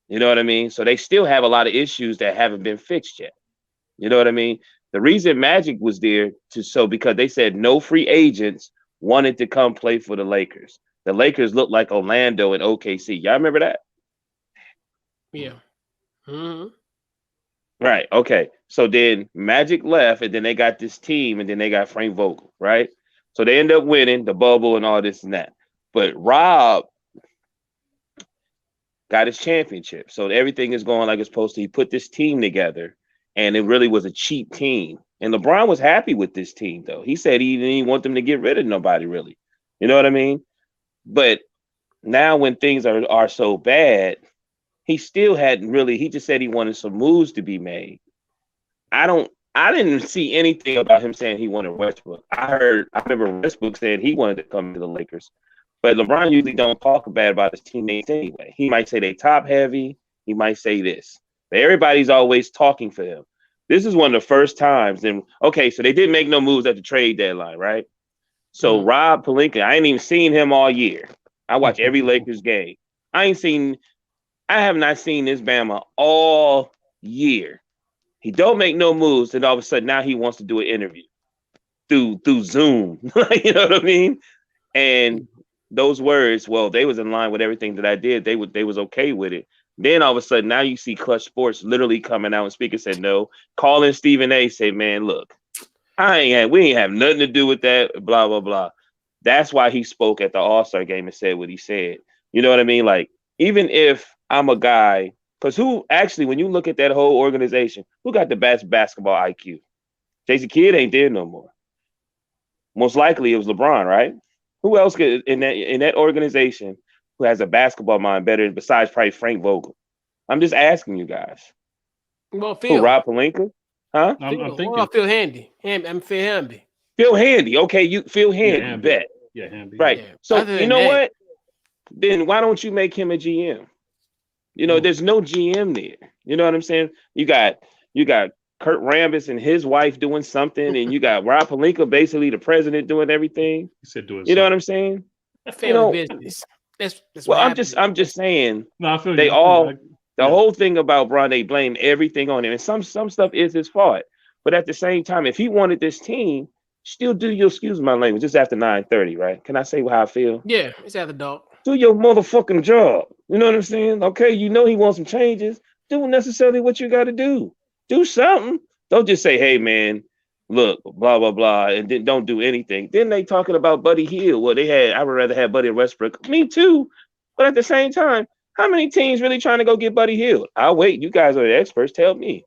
You know what I mean? So they still have a lot of issues that haven't been fixed yet. You know what I mean? The reason Magic was there because they said no free agents wanted to come play for the Lakers. The Lakers looked like Orlando and OKC. Y'all remember that? Yeah. Mm-hmm. Right. Okay. So then Magic left, and then they got this team, and then they got Frank Vogel, right? So they end up winning the bubble and all this and that. But Rob got his championship. So everything is going like it's supposed to. He put this team together, and it really was a cheap team. And LeBron was happy with this team, though. He said he didn't even want them to get rid of nobody, really. You know what I mean? But now when things are so bad, he still hadn't really, he just said he wanted some moves to be made. I didn't see anything about him saying he wanted Westbrook. I remember Westbrook saying he wanted to come to the Lakers. But LeBron usually don't talk bad about his teammates anyway. He might say they top heavy. He might say this. But everybody's always talking for him. This is one of the first times. And okay, so they didn't make no moves at the trade deadline, right? So Rob Pelinka, I ain't even seen him all year. I watch every Lakers game. I have not seen this Bama all year. He don't make no moves, and all of a sudden now he wants to do an interview through Zoom. You know what I mean? And those words, well, they was in line with everything that I did. They was okay with it. Then all of a sudden now you see Clutch Sports literally coming out and speaking, said no. Calling Stephen A. said, "Man, look, we ain't have nothing to do with that, blah, blah, blah." That's why he spoke at the All-Star game and said what he said. You know what I mean? Like, even if I'm a guy, because who actually, when you look at that whole organization, who got the best basketball IQ? Jason Kidd ain't there no more. Most likely it was LeBron, right? Who else could in that organization who has a basketball mind better besides probably Frank Vogel? I'm just asking you guys. Well, Phil. Who, Rob Pelinka? Huh? I'm thinking. Well, Phil Handy. I'm Phil Handy. Phil Handy. Okay, you Phil Handy. Bet. Yeah, Handy. Right. Yeah. So you know what? Then why don't you make him a GM? You know, there's no GM there. You know what I'm saying? You got Kurt Rambis and his wife doing something, and you got Rob Pelinka, basically the president, doing everything. He said doing. You know what I'm saying? Family business. That's well, I'm just saying. No, I feel they you. all the whole thing about Bron, they blame everything on him, and some stuff is his fault. But at the same time, if he wanted this team, still do your, excuse my language, it's after 9:30, right? Can I say how I feel? Yeah, it's after dog. Do your motherfucking job. You know what I'm saying? Okay, you know he wants some changes. Do necessarily what you got to do. Do something. Don't just say, "Hey, man, look, blah blah blah, and then don't do anything. Then they talking about Buddy Hield. Well, I would rather have Buddy Westbrook. Me too, but at the same time, how many teams really trying to go get Buddy Hield? I'll wait. You guys are the experts. Tell me,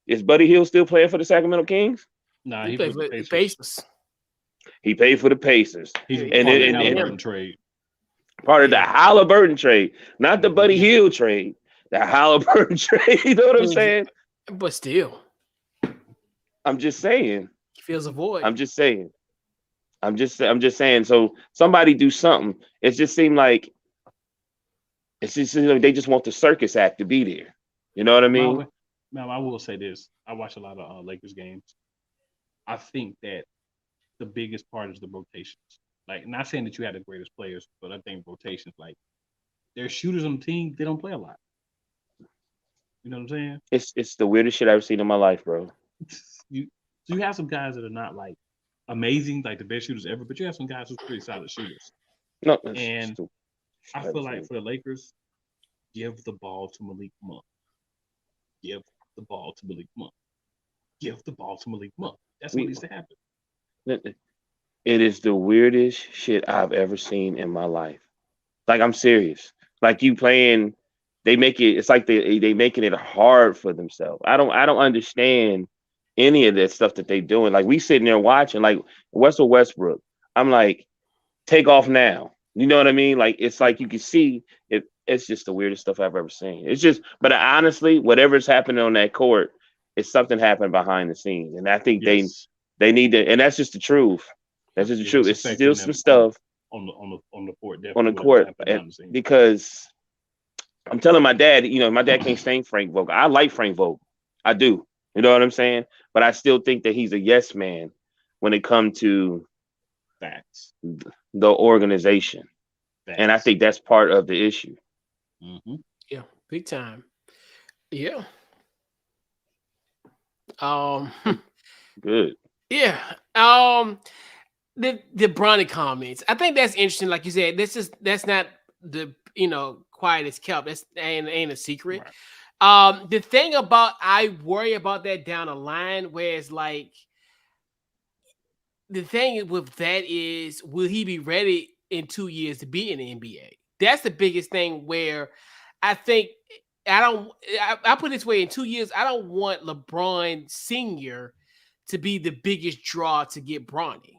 is Buddy Hield still playing for the Sacramento Kings? Nah, he played for the Pacers. He paid for the Pacers. He's part of the Halliburton trade. Part of the Halliburton trade, not the Buddy Hield trade. The Halliburton trade. You know what I'm saying? But still, I'm just saying. He feels a void. I'm just saying. So somebody do something. It just seemed like they just want the circus act to be there. You know what I mean? Now, I will say this. I watch a lot of Lakers games. I think that the biggest part is the rotations. Like, not saying that you had the greatest players, but I think rotations, like, there's shooters on the team, they don't play a lot. You know what I'm saying? It's the weirdest shit I've ever seen in my life, bro. You have some guys that are not like amazing, like the best shooters ever, but you have some guys who's pretty solid shooters. No, and I feel like for the Lakers, give the ball to Malik Monk. Give the ball to Malik Monk. Give the ball to Malik Monk. That's what needs to happen. It is the weirdest shit I've ever seen in my life. Like, I'm serious. Like, you playing, they make it. It's like they making it hard for themselves. I don't understand any of that stuff that they doing. Like, we sitting there watching, like Russell Westbrook. I'm like, take off now. You know what I mean? Like, it's like you can see it. It's just the weirdest stuff I've ever seen. It's just, but honestly, whatever's happening on that court, it's something happened behind the scenes, and I think they need to, and that's just the truth. That's just the truth. It's still some stuff on the court. On the court, because I'm telling my dad, my dad can't stand Frank Vogel. I like Frank Vogel. I do. You know what I'm saying? But I still think that he's a yes man when it comes to facts, the organization. Facts. And I think that's part of the issue. Mm-hmm. Yeah, big time. Yeah. Good. Yeah. The Bronny comments. I think that's interesting. Like you said, that's not the quiet as kept. That's ain't a secret. Right. The thing about I worry about that down the line, where it's like the thing with that is, will he be ready in 2 years to be in the NBA? That's the biggest thing. Where I think I put it this way: in 2 years, I don't want LeBron Sr. to be the biggest draw to get Bronny.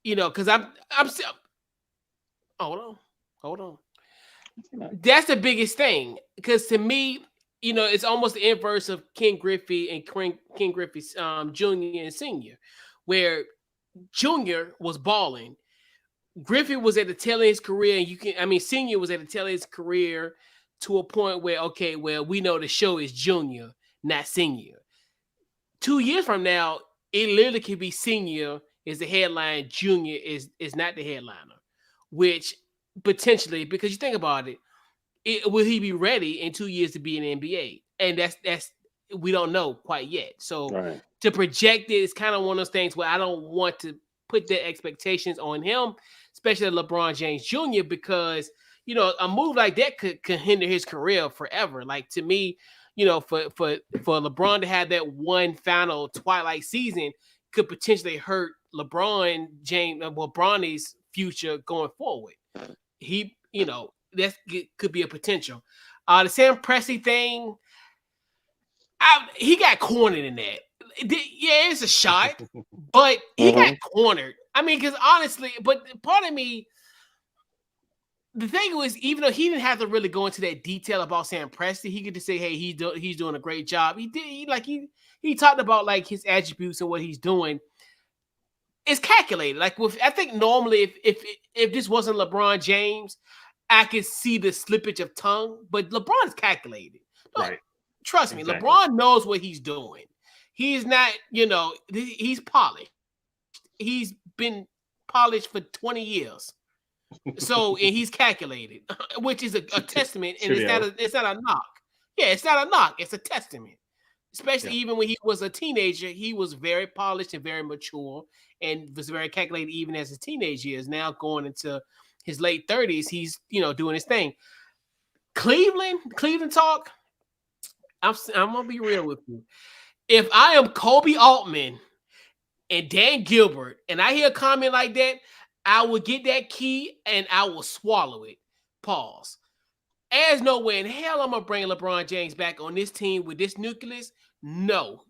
Because I'm still. Hold on. That's the biggest thing. Because to me, it's almost the inverse of Ken Griffey and Ken Griffey Jr. and Sr., where Jr. was balling. Griffey was at the tail of his career, and Sr. was at the tail of his career to a point where, okay, well, we know the show is Jr., not Sr. 2 years from now, it literally could be Sr. is the headline, Jr. is not the headliner, which potentially, because you think about it, will he be ready in 2 years to be in the NBA? And that's we don't know quite yet. So to project it is kind of one of those things where I don't want to put the expectations on him, especially LeBron James Jr., because a move like that could hinder his career forever. Like, to me, for LeBron to have that one final twilight season could potentially hurt LeBron James, Bronny's future going forward. He, that could be a potential. The Sam Presti thing, he got cornered in that. Yeah, it's a shot, but he got cornered. Because honestly, but part of me, the thing was, even though he didn't have to really go into that detail about Sam Presti, he could just say, "Hey, he's doing a great job." He did. He talked about like his attributes and what he's doing. It's calculated. Like, I think normally if this wasn't LeBron James, I could see the slippage of tongue. But LeBron's calculated. Right. Trust me, LeBron knows what he's doing. He's not, he's polished. He's been polished for 20 years. So, and he's calculated, which is a testament, and it's not a knock. Yeah, it's not a knock. It's a testament. Especially even when he was a teenager, he was very polished and very mature, and was very calculated even as his teenage years. Now going into his late 30s, he's doing his thing. Cleveland talk. I'm gonna be real with you. If I am Kobe Altman and Dan Gilbert, and I hear a comment like that, I will get that key and I will swallow it. Pause. There's no way in hell I'm gonna bring LeBron James back on this team with this nucleus. No.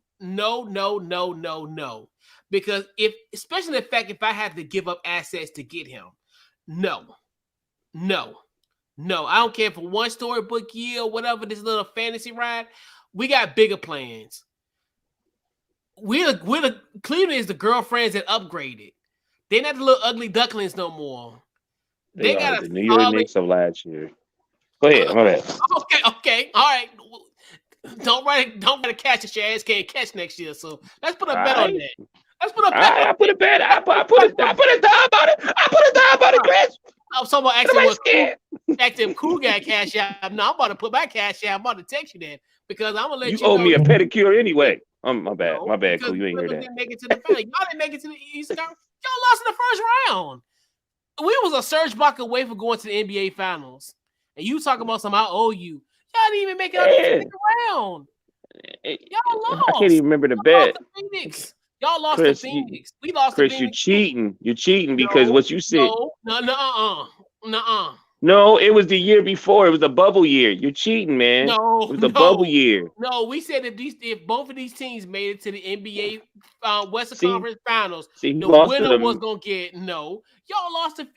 Because especially the fact if I had to give up assets to get him, no. I don't care for one storybook year or whatever, this little fantasy ride. We got bigger plans. Cleveland is the girlfriends that upgraded. They're not the little ugly ducklings no more. They got the New York Knicks of last year. Go ahead, my bad. Okay, all right. Don't write a catch that your ass can't catch next year. So let's put a bet on that. Let's put a bet. I put a bet. I put a dime on it. I put a dime on it, Chris. I was talking about asking Cool got cash out. No, I'm about to put my cash out. I'm about to text you that because I'm gonna let you. You owe me a pedicure anyway. My bad. My bad. Cool. You ain't hear that. Didn't make it to the final. Y'all didn't make it to the East. Y'all lost in the first round. We was a surge block away from going to the NBA Finals, and you talking about something I owe you. Y'all didn't even make it out the second round. Y'all lost. I can't even remember the bet. Y'all lost to Phoenix. We lost to Phoenix. Chris, you're cheating. You're cheating because what you said. No. No, it was the year before. It was a bubble year. You're cheating, man. No, it was a bubble year. No, we said if both of these teams made it to the NBA Western Conference Finals, the winner was gonna get no. Y'all lost to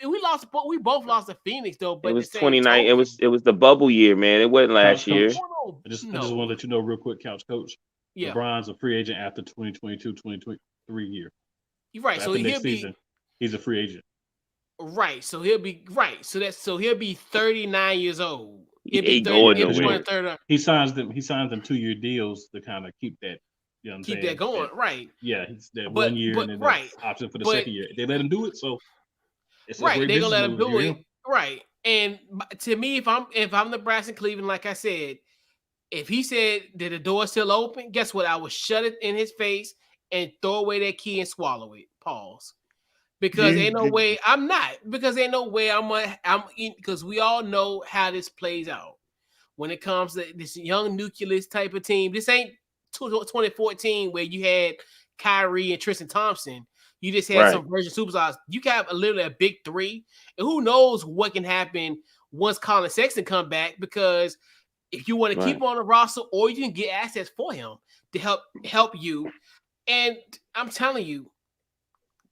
we both lost to Phoenix though. But it was 29. It was the bubble year, man. It wasn't last year. I just want to let you know real quick, Couch Coach. Yeah. LeBron's a free agent after 2022-2023 year. You're right. So next season, he's a free agent. Right. So he'll be right. He'll be 39 years old. He ain't going nowhere. He signs them 2-year deals to kind of keep that. You know what I'm saying? Keep that going, right? Yeah, he's that 1 year and then option for the second year. They let him do it, so it's right. They're gonna let him do it, right? And to me, if I'm Nebraska and Cleveland, like I said, if he said that the door's still open, guess what? I would shut it in his face and throw away that key and swallow it. Pause. Because ain't no way I'm not. Because ain't no way I'm because we all know how this plays out when it comes to this young nucleus type of team. This ain't 2014 where you had Kyrie and Tristan Thompson. You just had some version superstars. You have literally a big three, and who knows what can happen once Colin Sexton come back? Because if you want to keep him on the roster, or you can get assets for him to help you. And I'm telling you,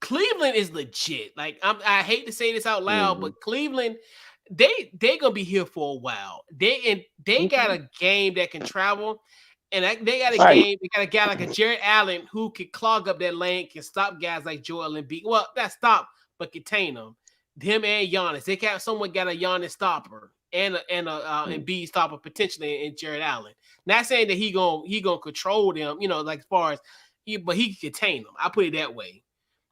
Cleveland is legit. Like I hate to say this out loud, but Cleveland, they gonna be here for a while. They got a game that can travel, and they got a game. They got a guy like a Jared Allen who can clog up that lane, can stop guys like Joel Embiid. Well, not stop, but contain them. Him and Giannis. They got someone got a Giannis stopper and a Embiid stopper potentially in Jared Allen. Not saying that he gonna control them, like as far as but he can contain them. I put it that way.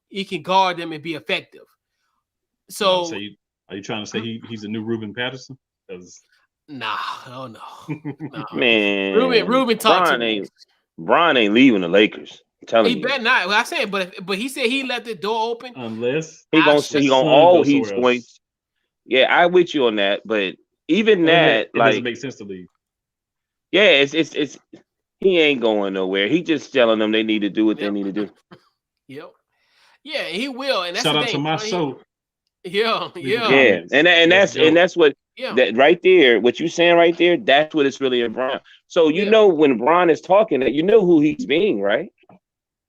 He can guard them and be effective. So, are you trying to say he's a new Ruben Patterson? Nah, oh no. Man, Ruben talked to me. Bron ain't leaving the Lakers. I'm telling you. He better not. Well, I said, but he said he left the door open. Unless he's going. Yeah, I with you on that, but even that, it doesn't make sense to leave. Yeah, it's he ain't going nowhere. He just telling them they need to do what they need to do. Yep. Yeah, he will. And that's shout out to my show. Yeah. And that's what that right there, what you saying right there, that's what it's really about. So you know when Bron is talking, that you know who he's being, right?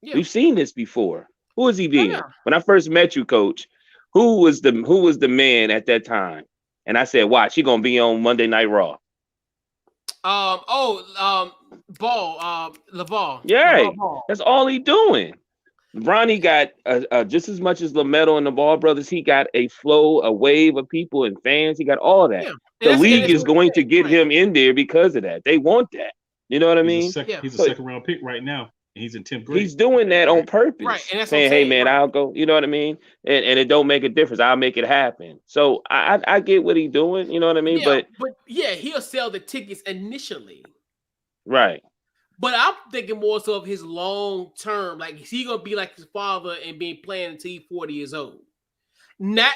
Yeah. We've seen this before. Who is he being? Yeah. When I first met you, Coach, who was the man at that time? And I said, watch, he gonna be on Monday Night Raw. Laval. Yeah, that's all he doing. Bronny got just as much as LaMelo and the Ball brothers. He got a flow, a wave of people and fans. He got all that. Yeah. The league is going to get him in there because of that. They want that. You know what I mean? He's a second round pick right now. And he's in 10th grade. He's doing that on purpose. Right. And that's saying, hey, man, I'll go. You know what I mean? And it don't make a difference. I'll make it happen. So I get what he's doing. You know what I mean? Yeah, but he'll sell the tickets initially. Right. But I'm thinking more so of his long term. Like, is he gonna be like his father and be playing until he's 40 years old? I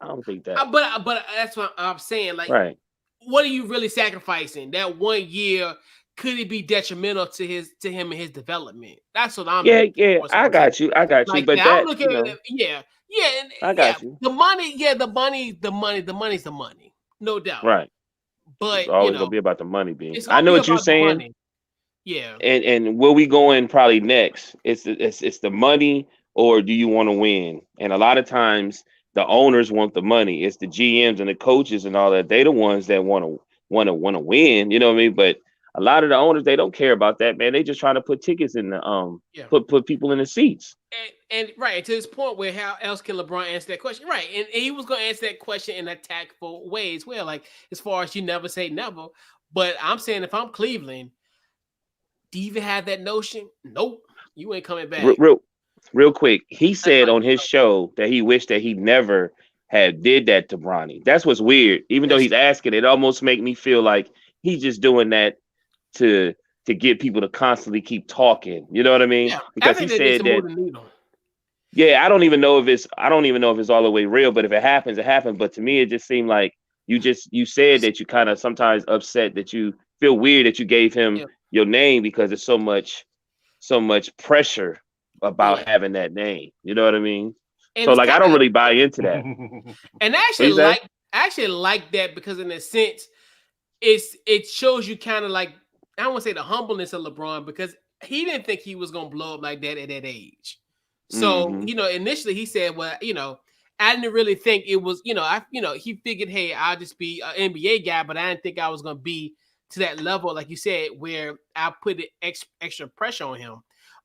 don't think that. But that's what I'm saying. Like, what are you really sacrificing? That 1 year could it be detrimental to him and his development? That's what I'm. Yeah. I got you. Like But I'm that, looking at it. Yeah, and I got you. the money. Yeah, the money's the money, no doubt. Right. It's But always gonna be about the money, being. it's I gonna know be what you're about the saying. money. Yeah. And where we going probably next? It's the money, or do you want to win? And a lot of times the owners want the money. It's the GMs and the coaches and all that. They the ones that want to win. You know what I mean? But a lot of the owners, they don't care about that, man. They just trying to put tickets in the put people in the seats. And right to this point, where how else can LeBron answer that question? Right, and he was going to answer that question in a tactful way as well. Like as far as you never say never, but I'm saying if I'm Cleveland, do you even have that notion? Nope, you ain't coming back. Real quick, he said on his show that he wished that he never had did that to Bronny. That's what's weird. Even though he's asking, it almost make me feel like he's just doing that to get people to constantly keep talking. You know what I mean? Yeah, because he said that. Yeah, I don't even know if it's all the way real, but if it happens, it happens. But to me, it just seemed like you said that you kind of sometimes upset that you feel weird that you gave him your name because there's so much pressure about having that name. You know what I mean? And so like I don't really buy into that. And I actually like that because in a sense, it shows you kind of like, I don't want to say the humbleness of LeBron, because he didn't think he was gonna blow up like that at that age. So, initially he said, well, I didn't really think it was, he figured, hey, I'll just be an NBA guy, but I didn't think I was going to be to that level, like you said, where I put extra pressure on him.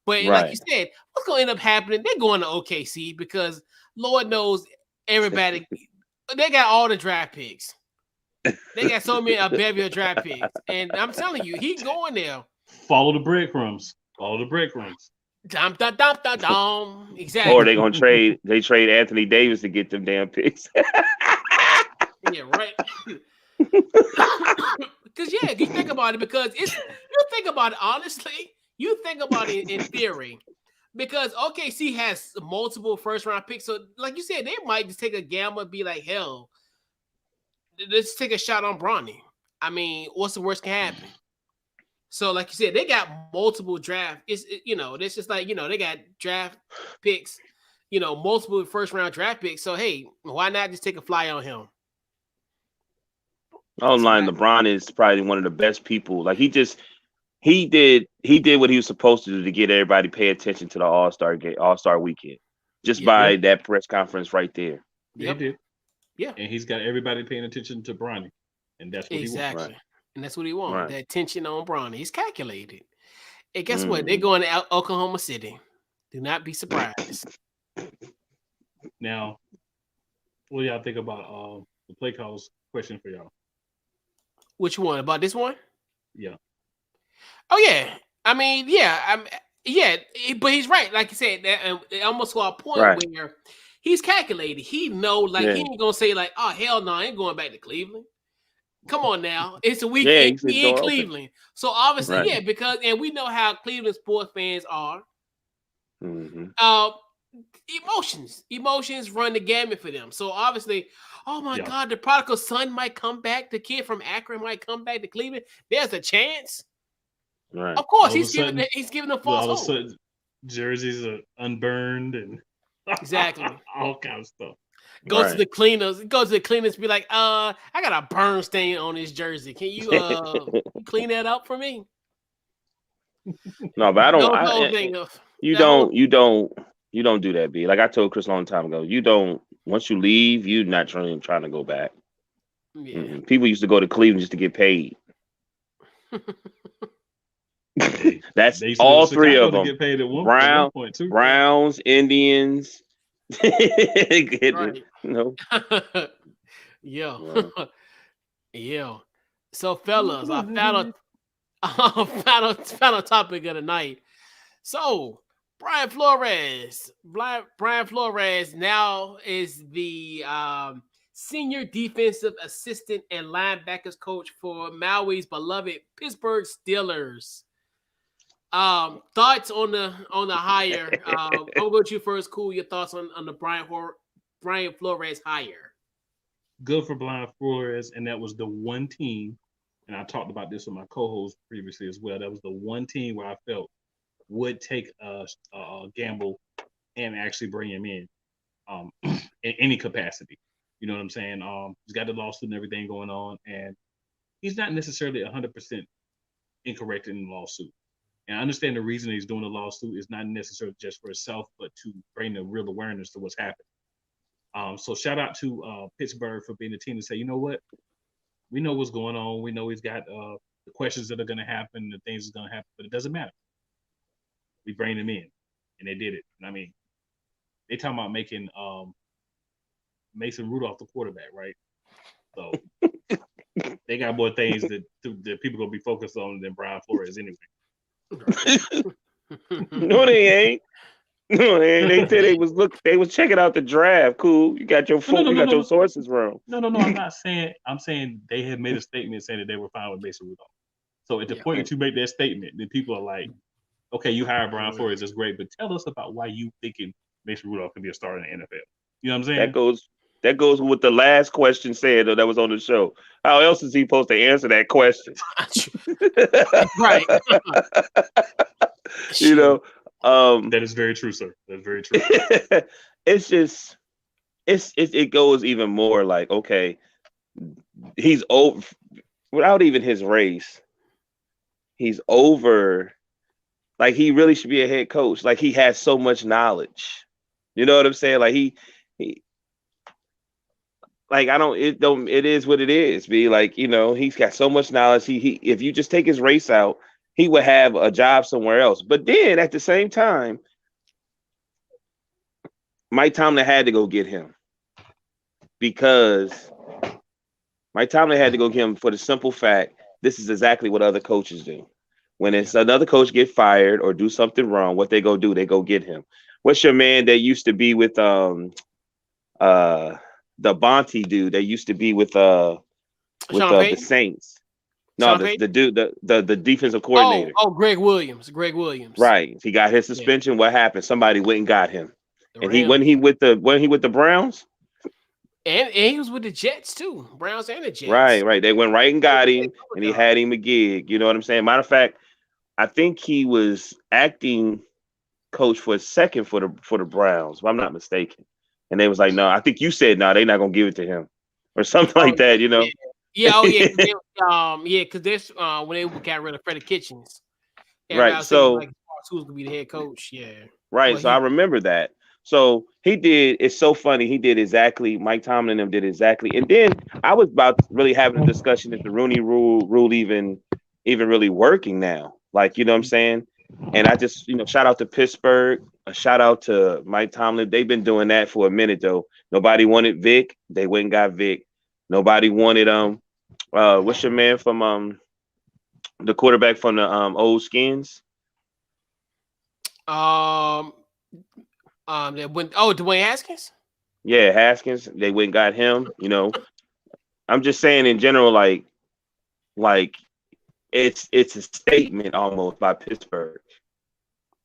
But like you said, what's going to end up happening? They're going to OKC because Lord knows everybody, they got all the draft picks. They got so many, a bevy of draft picks. And I'm telling you, he's going there. Follow the breadcrumbs. Follow the breadcrumbs. Dum, dum, dum, dum, dum. Exactly. Or they gonna trade Anthony Davis to get them damn picks. Yeah, right. Because you think about it, because you think about it honestly, you think about it in theory, because OKC has multiple first round picks. So, like you said, they might just take a gamble and be like, hell, let's take a shot on Bronny. I mean, what's the worst can happen? So, like you said, they got multiple draft. It's just like, they got draft picks, multiple first round draft picks. So, hey, why not just take a fly on him? Online, LeBron is probably one of the best people. Like he did what he was supposed to do to get everybody pay attention to the All-Star weekend, just by that press conference right there. Yeah, he did. Yeah, and he's got everybody paying attention to Bronny, and that's what he wants. Right. And that's what he wants. Right. The attention on Bronny. He's calculated. And guess what? They're going to Oklahoma City. Do not be surprised. Now, what do y'all think about the play calls question for y'all? Which one? About this one? Yeah. Oh, yeah. I mean, yeah. But he's right. Like you said, almost to a point where he's calculated. He know, he ain't going to say like, oh, hell no, I ain't going back to Cleveland. Come on now. It's a weekend. He in Cleveland. So obviously, because and we know how Cleveland sports fans are. Mm-hmm. Emotions run the gamut for them. So obviously, oh my God, the prodigal son might come back. The kid from Akron might come back to Cleveland. There's a chance. Right. Of course, he's giving them false hope. All of a sudden, jerseys are unburned and exactly all kinds of stuff. Go to the cleaners. Be like, I got a burn stain on this jersey. Can you clean that up for me? No, but I don't. You don't do that, B. Like I told Chris a long time ago, once you leave, you're not trying to go back. Yeah. Mm-hmm. People used to go to Cleveland just to get paid. That's all three of them. Get paid at one point too. Browns, Indians. Right. No. Yeah. Yeah. So fellas, I found a topic of the night. So Brian Flores now is the senior defensive assistant and linebackers coach for Maui's beloved Pittsburgh Steelers. Thoughts on the hire? I'll go to you first. Cool. Your thoughts on the Brian Flores hire? Good for Brian Flores, and that was the one team and I talked about this with my co-host previously as well. That was the one team where I felt would take a gamble and actually bring him in in any capacity. You know what I'm saying? He's got the lawsuit and everything going on, and he's not necessarily 100% incorrect in the lawsuit. And I understand the reason he's doing the lawsuit is not necessarily just for himself, but to bring the real awareness to what's happening. So shout out to Pittsburgh for being the team to say, you know what? We know what's going on. We know he's got the questions that are going to happen, the things that's going to happen, but it doesn't matter. We bring him in, and they did it. And I mean, they talking about making Mason Rudolph the quarterback, right? So they got more things that people gonna be focused on than Brian Flores anyway. No, they ain't. No, they said they was checking out the draft. Cool. You got your your sources wrong. No. I'm not saying. I'm saying they had made a statement saying that they were fine with Mason Rudolph. So at the point that you make that statement, then people are like, okay, you hired Brian Flores, that's great, but tell us about why you thinking Mason Rudolph can be a starter in the NFL. You know what I'm saying? That goes with the last question said that was on the show. How else is he supposed to answer that question? Right. You know, that is very true, sir. That's very true. It's just it goes even more like, okay, he's over without even his race. He's over, like he really should be a head coach. Like he has so much knowledge. You know what I'm saying? Like he like it is what it is. Be like, you know, he's got so much knowledge. He if you just take his race out, he would have a job somewhere else. But then at the same time, Mike Tomlin had to go get him because Mike Tomlin had to go get him for the simple fact this is exactly what other coaches do. When it's another coach get fired or do something wrong, what they go do, they go get him. What's your man that used to be with the Bonte dude that used to be with the Saints? No, the dude, the defensive coordinator. Oh, Greg Williams. Right. He got his suspension. Yeah. What happened? Somebody went and got him. And wasn't he with the Browns? And he was with the Jets too. Browns and the Jets. Right. They went right and got him, and he had him a gig. You know what I'm saying? Matter of fact, I think he was acting coach for a second for the Browns, if I'm not mistaken. And they was like, no, I think you said no, they're not gonna give it to him, or something like that. You know? Yeah. Because this when they got rid of Freddie Kitchens. Right. So who's gonna be the head coach? Yeah. Right. So I remember that. So he did. It's so funny. He did exactly. Mike Tomlin and them did exactly. And then I was about to really having a discussion if the Rooney rule even really working now. Like, you know what I'm saying? And I just, shout out to Pittsburgh. A shout out to Mike Tomlin. They've been doing that for a minute though. Nobody wanted Vic. They went and got Vic. Nobody wanted what's your man from the quarterback from the old Skins? Dwayne Haskins? Yeah, Haskins. They went and got him. I'm just saying in general, like it's a statement almost by Pittsburgh.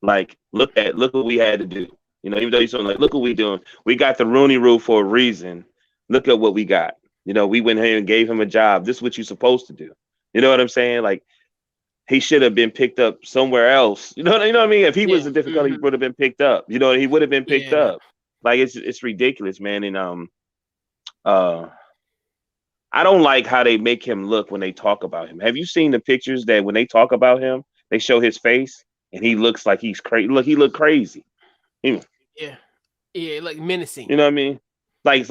Like, look what we had to do. Even though you're saying like, look what we doing. We got the Rooney Rule for a reason. Look at what we got. We went here and gave him a job. This is what you're supposed to do. You know what I'm saying? Like, he should have been picked up somewhere else. You know what I mean? If he was a difficulty, he would have been picked up. He would have been picked up. Like, it's ridiculous, man. And I don't like how they make him look when they talk about him. Have you seen the pictures that when they talk about him, they show his face and he looks like he's crazy? Look, he looked crazy. Yeah, like menacing. You know what I mean? Like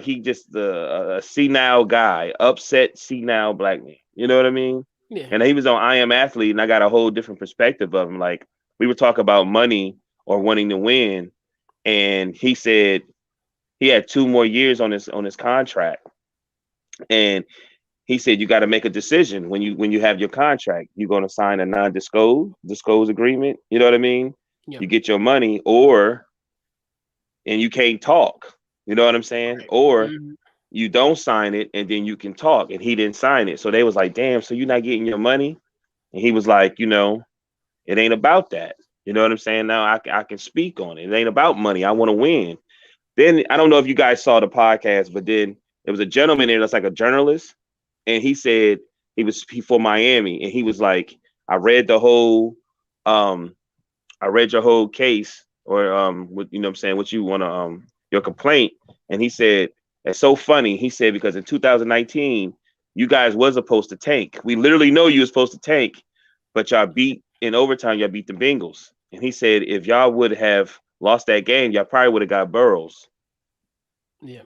he just a senile guy, upset senile black man. You know what I mean? Yeah. And he was on I Am Athlete, and I got a whole different perspective of him. Like, we were talking about money or wanting to win, and he said he had 2 more years on his contract, and he said you got to make a decision when you have your contract. You're going to sign a non-disclose agreement. You know what I mean? Yeah. You get your money, and you can't talk. You know what I'm saying? Right. Or you don't sign it, and then you can talk. And he didn't sign it, so they was like, "Damn, so you're not getting your money?" And he was like, "It ain't about that. You know what I'm saying? Now I can speak on it. It ain't about money. I want to win." Then I don't know if you guys saw the podcast, but then there was a gentleman there that's like a journalist, and he said he for Miami, and he was like, I read the whole I read your whole case, or what, you know what I'm saying, what you want to your complaint. And he said, it's so funny. He said, because in 2019, you guys was supposed to tank. We literally know you were supposed to tank, but y'all beat in overtime, y'all beat the Bengals. And he said, if y'all would have lost that game, y'all probably would have got Burrows. Yeah.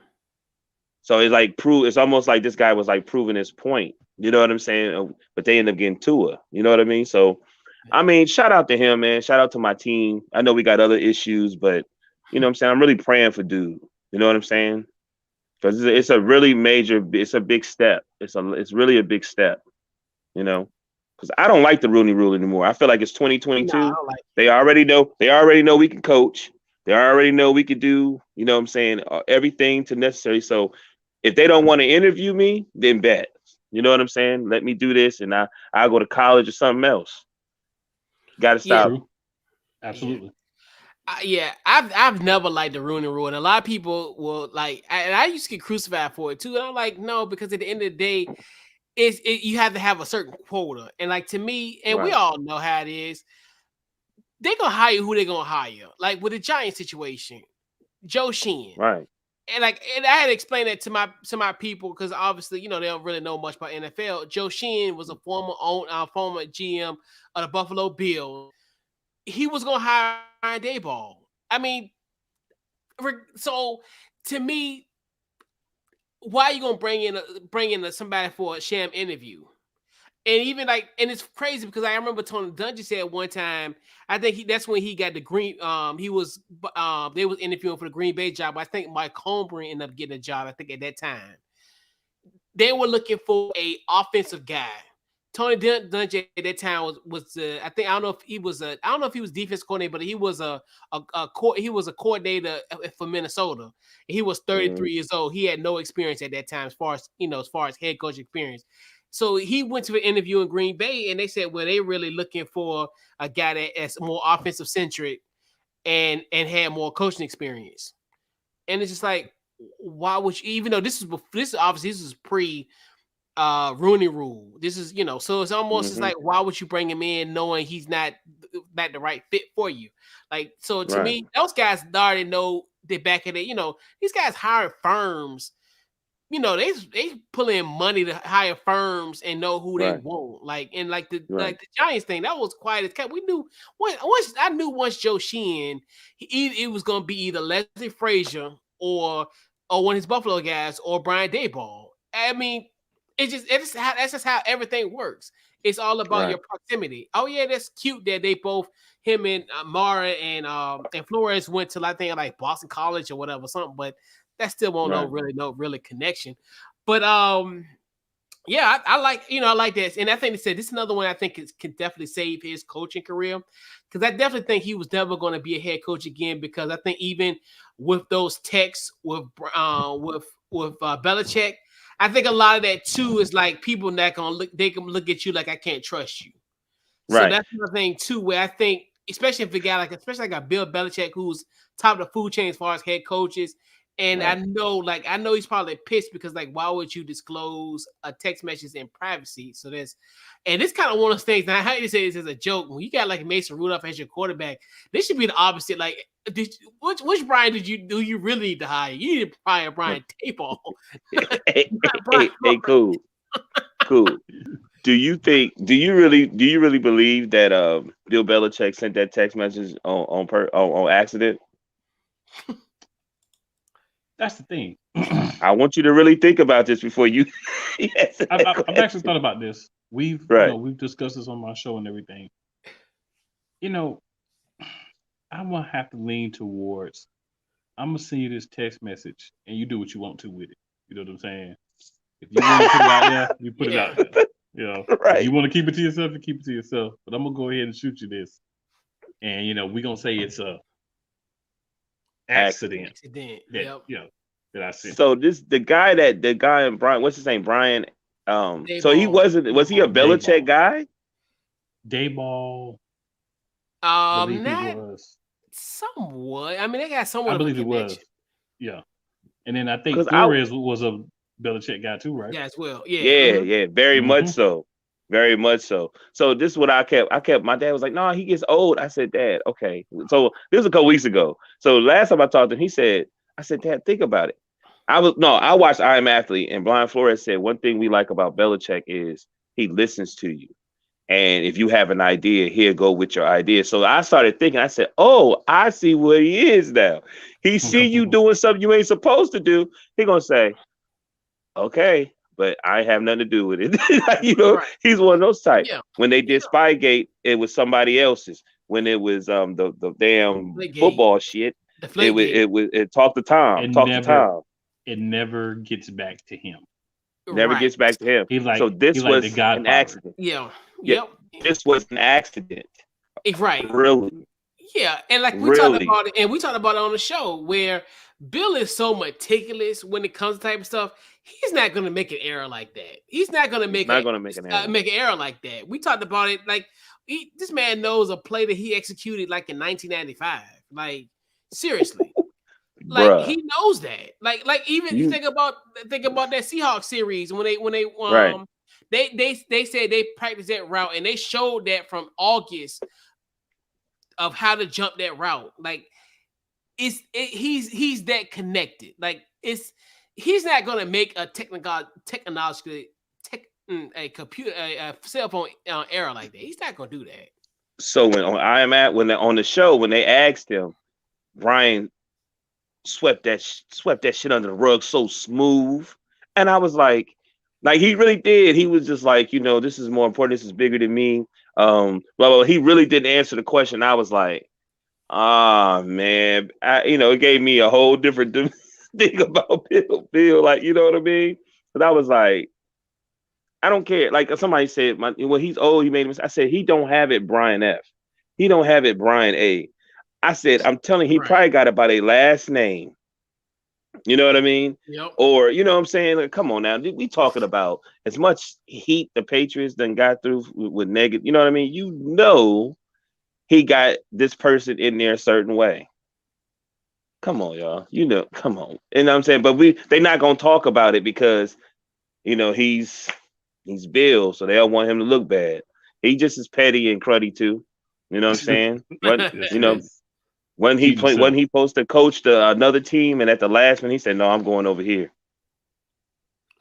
So it's like it's almost like this guy was like proving his point. You know what I'm saying? But they end up getting Tua. You know what I mean? So I mean, shout out to him, man. Shout out to my team. I know we got other issues, but you know what I'm saying? I'm really praying for dude. You know what I'm saying? Because it's a really major, it's a big step. It's really a big step, you know. Because I don't like the Rooney Rule anymore. I feel like it's 2022. No, I don't like it. They already know we can coach. They already know we could do, you know what I'm saying, everything to necessary. So if they don't want to interview me, then bet. You know what I'm saying? Let me do this, and I'll go to college or something else. Got to stop. True. Absolutely. Yeah, I've never liked the Rooney Rule, and a lot of people will like. And I used to get crucified for it too. And I'm like, no, because at the end of the day, you have to have a certain quota. And like to me, and we all know how it is. They're gonna hire who they're gonna hire. Like with the Giants situation, Joe Sheehan, Right. and I had to explain that to my people because obviously they don't really know much about NFL. Joe Sheehan was a former GM of the Buffalo Bills. He was gonna hire Brian Daboll. I mean, so to me, why are you gonna bring in somebody for a sham interview? And even and it's crazy because I remember Tony Dungy said one time, I think that's when he got the green. They was interviewing for the Green Bay job. I think Mike Holmgren ended up getting a job. I think at that time they were looking for a offensive guy. Tony Dungy at that time was I don't know if he was defense coordinator, but he was a coordinator for Minnesota. He was 33 years old. He had no experience at that time as far as head coach experience. So he went to an interview in Green Bay, and they said, well, they're really looking for a guy that's more offensive centric and had more coaching experience. And it's just like, why would you? Even though this is pre Rooney Rule. This is so it's almost it's like, why would you bring him in knowing he's not the right fit for you? Like, so to me, those guys already know they're back at it. These guys hire firms. They pull in money to hire firms and know who they want. Like the Giants thing, that was quiet as cat. We knew once Joe Sheehan, it was gonna be either Leslie Frazier or one of his Buffalo guys or Brian Daboll. I mean, that's just how everything works. It's all about your proximity. Oh yeah, that's cute that they both him and Mara and Flores went to like Boston College or whatever something, but that still won't no really connection. But yeah, I like this, and I think they said this is another one I think can definitely save his coaching career because I definitely think he was never going to be a head coach again because I think even with those texts with Belichick, I think a lot of that too is like people not gonna look. They can look at you like I can't trust you. So that's another thing too, where I think, especially if a guy especially like a Bill Belichick who's top of the food chain as far as head coaches. And I know he's probably pissed because why would you disclose a text message in privacy? So it's kind of one of those things. Now, how you say this as a joke? When you got Mason Rudolph as your quarterback, this should be the opposite. Like, which Brian do you really need to hire? You need to hire Brian Daboll. hey, cool. Do you really believe that Bill Belichick sent that text message on accident? That's the thing. I want you to really think about this before you. I've actually thought about this. We've discussed this on my show and everything. I'm gonna have to lean towards. I'm gonna send you this text message, and you do what you want to with it. You know what I'm saying? If you want to put it out there, you put it out there. If you want to keep it to yourself, you keep it to yourself. But I'm gonna go ahead and shoot you this, and we're gonna say it's a accident. That I sent. So the guy and Brian, what's his name? Brian. Daboll. So he was he a Belichick guy? Daboll. Not somewhat. I mean, they got someone. I believe it was. Yeah, and then I think Flores was a Belichick guy too, right? Yeah, as well. Yeah. Yeah, very much so. Very much so. So this is what I kept. My dad was like, "No, he gets old." I said, "Dad, okay." So this was a couple weeks ago. So last time I talked to him, I said, "Dad, think about it." I watched I Am Athlete, and Blind Flores said one thing we like about Belichick is he listens to you. And if you have an idea, he'll go with your idea. So I started thinking, I said, "Oh, I see where he is now. He see you doing something you ain't supposed to do. He gonna say, okay, but I have nothing to do with it." He's one of those types. Yeah. When they did Spygate, it was somebody else's. When it was the damn football shit, it talked to Tom. It never gets back to him. Never gets back to him. So this was an accident. Yeah. This was an accident. Right. Really. Yeah, and like we talked about it, and we talked about it on the show where Bill is so meticulous when it comes to type of stuff. He's not going to make an error like that. He's not going to make an error like that. We talked about it. Like this man knows a play that he executed like in 1995. Like seriously, like he knows that. Like even you think about that Seahawks series when they said they practiced that route and they showed that from August of how to jump that route. Like he's that connected. Like he's not gonna make a cell phone error like that. He's not gonna do that. So on the show when they asked him, Brian swept that shit under the rug so smooth, and I was like he really did. He was just like, this is more important. This is bigger than me. Blah, blah. He really didn't answer the question. I was like, man, it gave me a whole different thing about Bill. Like, you know what I mean? But I was like, I don't care. Like somebody said, when he's old, he made a mistake. I said, he don't have it, Brian F. He don't have it, Brian A. I said, I'm telling you, he probably got it by their last name. You know what I mean? Yep. Or, you know what I'm saying? Like, come on now. We talking about as much heat the Patriots done got through with negative. You know what I mean? He got this person in there a certain way. Come on, y'all. Come on. You know what I'm saying? But they're not going to talk about it because, he's Bill, so they don't want him to look bad. He just is petty and cruddy too. You know what I'm saying? When he supposed to coach another team, and at the last one he said, "No, I'm going over here."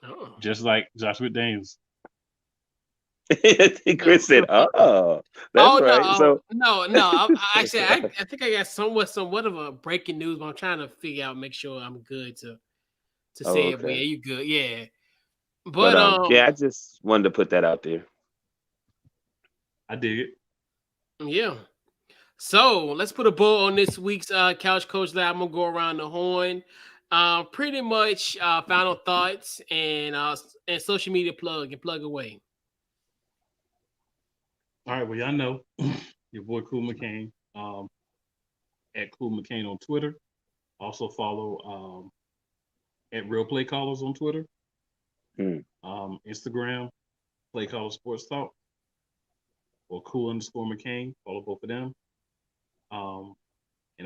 Oh. Just like Josh McDaniels. Chris said, "Oh, that's right." So no. Actually, I think I got somewhat of a breaking news, but I'm trying to make sure I'm good to say it. But yeah, you good? Yeah. But I just wanted to put that out there. I dig it. Yeah. So let's put a bow on this week's Couch Coach Lab. I'm gonna go around the horn. Pretty much final thoughts and social media plug away. All right, well, y'all know your boy Cool McCain at Cool McCain on Twitter. Also follow at Real Play Callers on Twitter. Instagram, Play Caller Sports Talk, or Cool_McCain. Follow both of them. And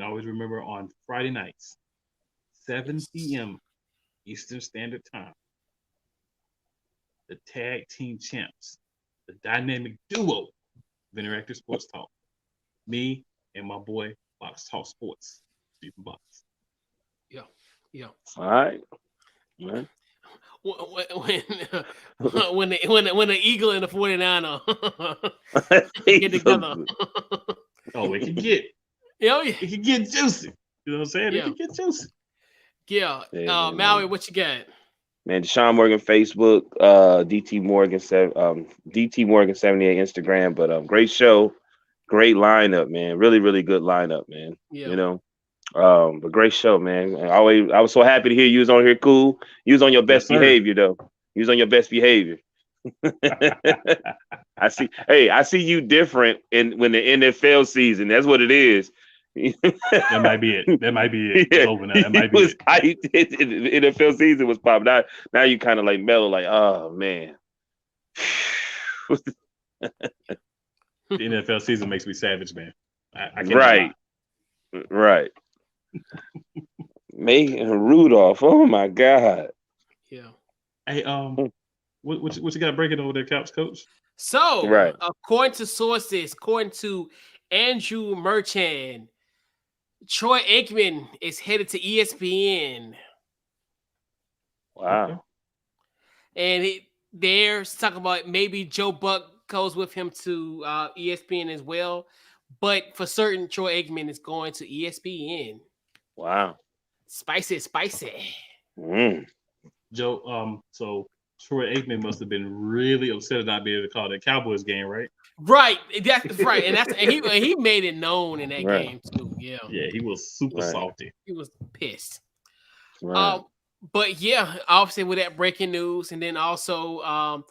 always remember on Friday nights, 7 p.m. Eastern Standard Time, the tag team champs, the dynamic duo of Interactive Sports Talk, me and my boy Box Talk Sports, Stephen Box. Yeah. All right. Yeah. When the Eagle and the 49er get together. It can get. It can get juicy. You know what I'm saying? Yeah. It can get juicy. Yeah. Maui, what you got? Man, Deshaun Morgan Facebook, DT Morgan 78 Instagram. But great show, great lineup, man. Really, really good lineup, man. Yeah. But great show, man. I was so happy to hear you was on here. Cool. You was on your best behavior, though. You was on your best behavior. I see you different when the NFL season. That's what it is. That might be it. It's over now. That might be it. The NFL season was popping. Now you kind of like mellow, like, oh man. The NFL season makes me savage, man. I can't right. Making Rudolph. Oh my God. Yeah. Hey, what you got breaking over there, Couch Coach? So, Right. according to sources, according to Andrew Merchant, Troy Aikman is headed to ESPN. Wow. Okay. And they're talking about maybe Joe Buck goes with him to ESPN as well. But for certain, Troy Aikman is going to ESPN. Wow. Spicy. Joe, so Troy Aikman must have been really upset at not being able to call that Cowboys game, right? Right. That's right. And he made it known in that game too. Yeah. Yeah, he was super salty. He was pissed. Right. But yeah, obviously with that breaking news, and then also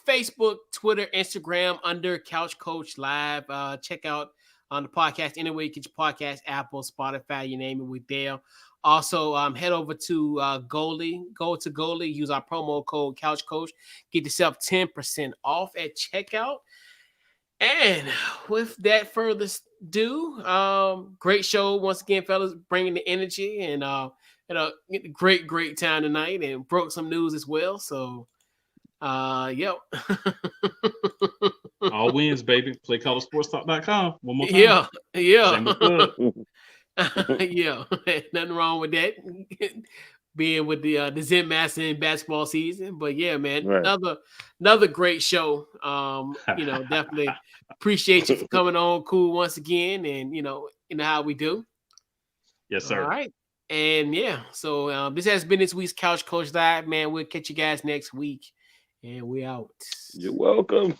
Facebook, Twitter, Instagram under Couch Coach Live. Check out on the podcast anyway. You get your podcast, Apple, Spotify, you name it, we're there. Also, head over to Goalie. Go to Goalie. Use our promo code Couch Coach. Get yourself 10% off at checkout. And with that further ado, great show once again, fellas, bringing the energy and great time tonight, and broke some news as well. So, yep. All wins, baby. PlayCollegeSportsTalk.com. One more time. Yeah. Yeah, nothing wrong with that. Being with the Zen Master in basketball season, but yeah, man, another great show. Definitely appreciate you for coming on, Cool, once again, and you know how we do. Yes, sir. All right, and yeah, so this has been this week's Couch Coach Live, man. We'll catch you guys next week, and we out. You're welcome.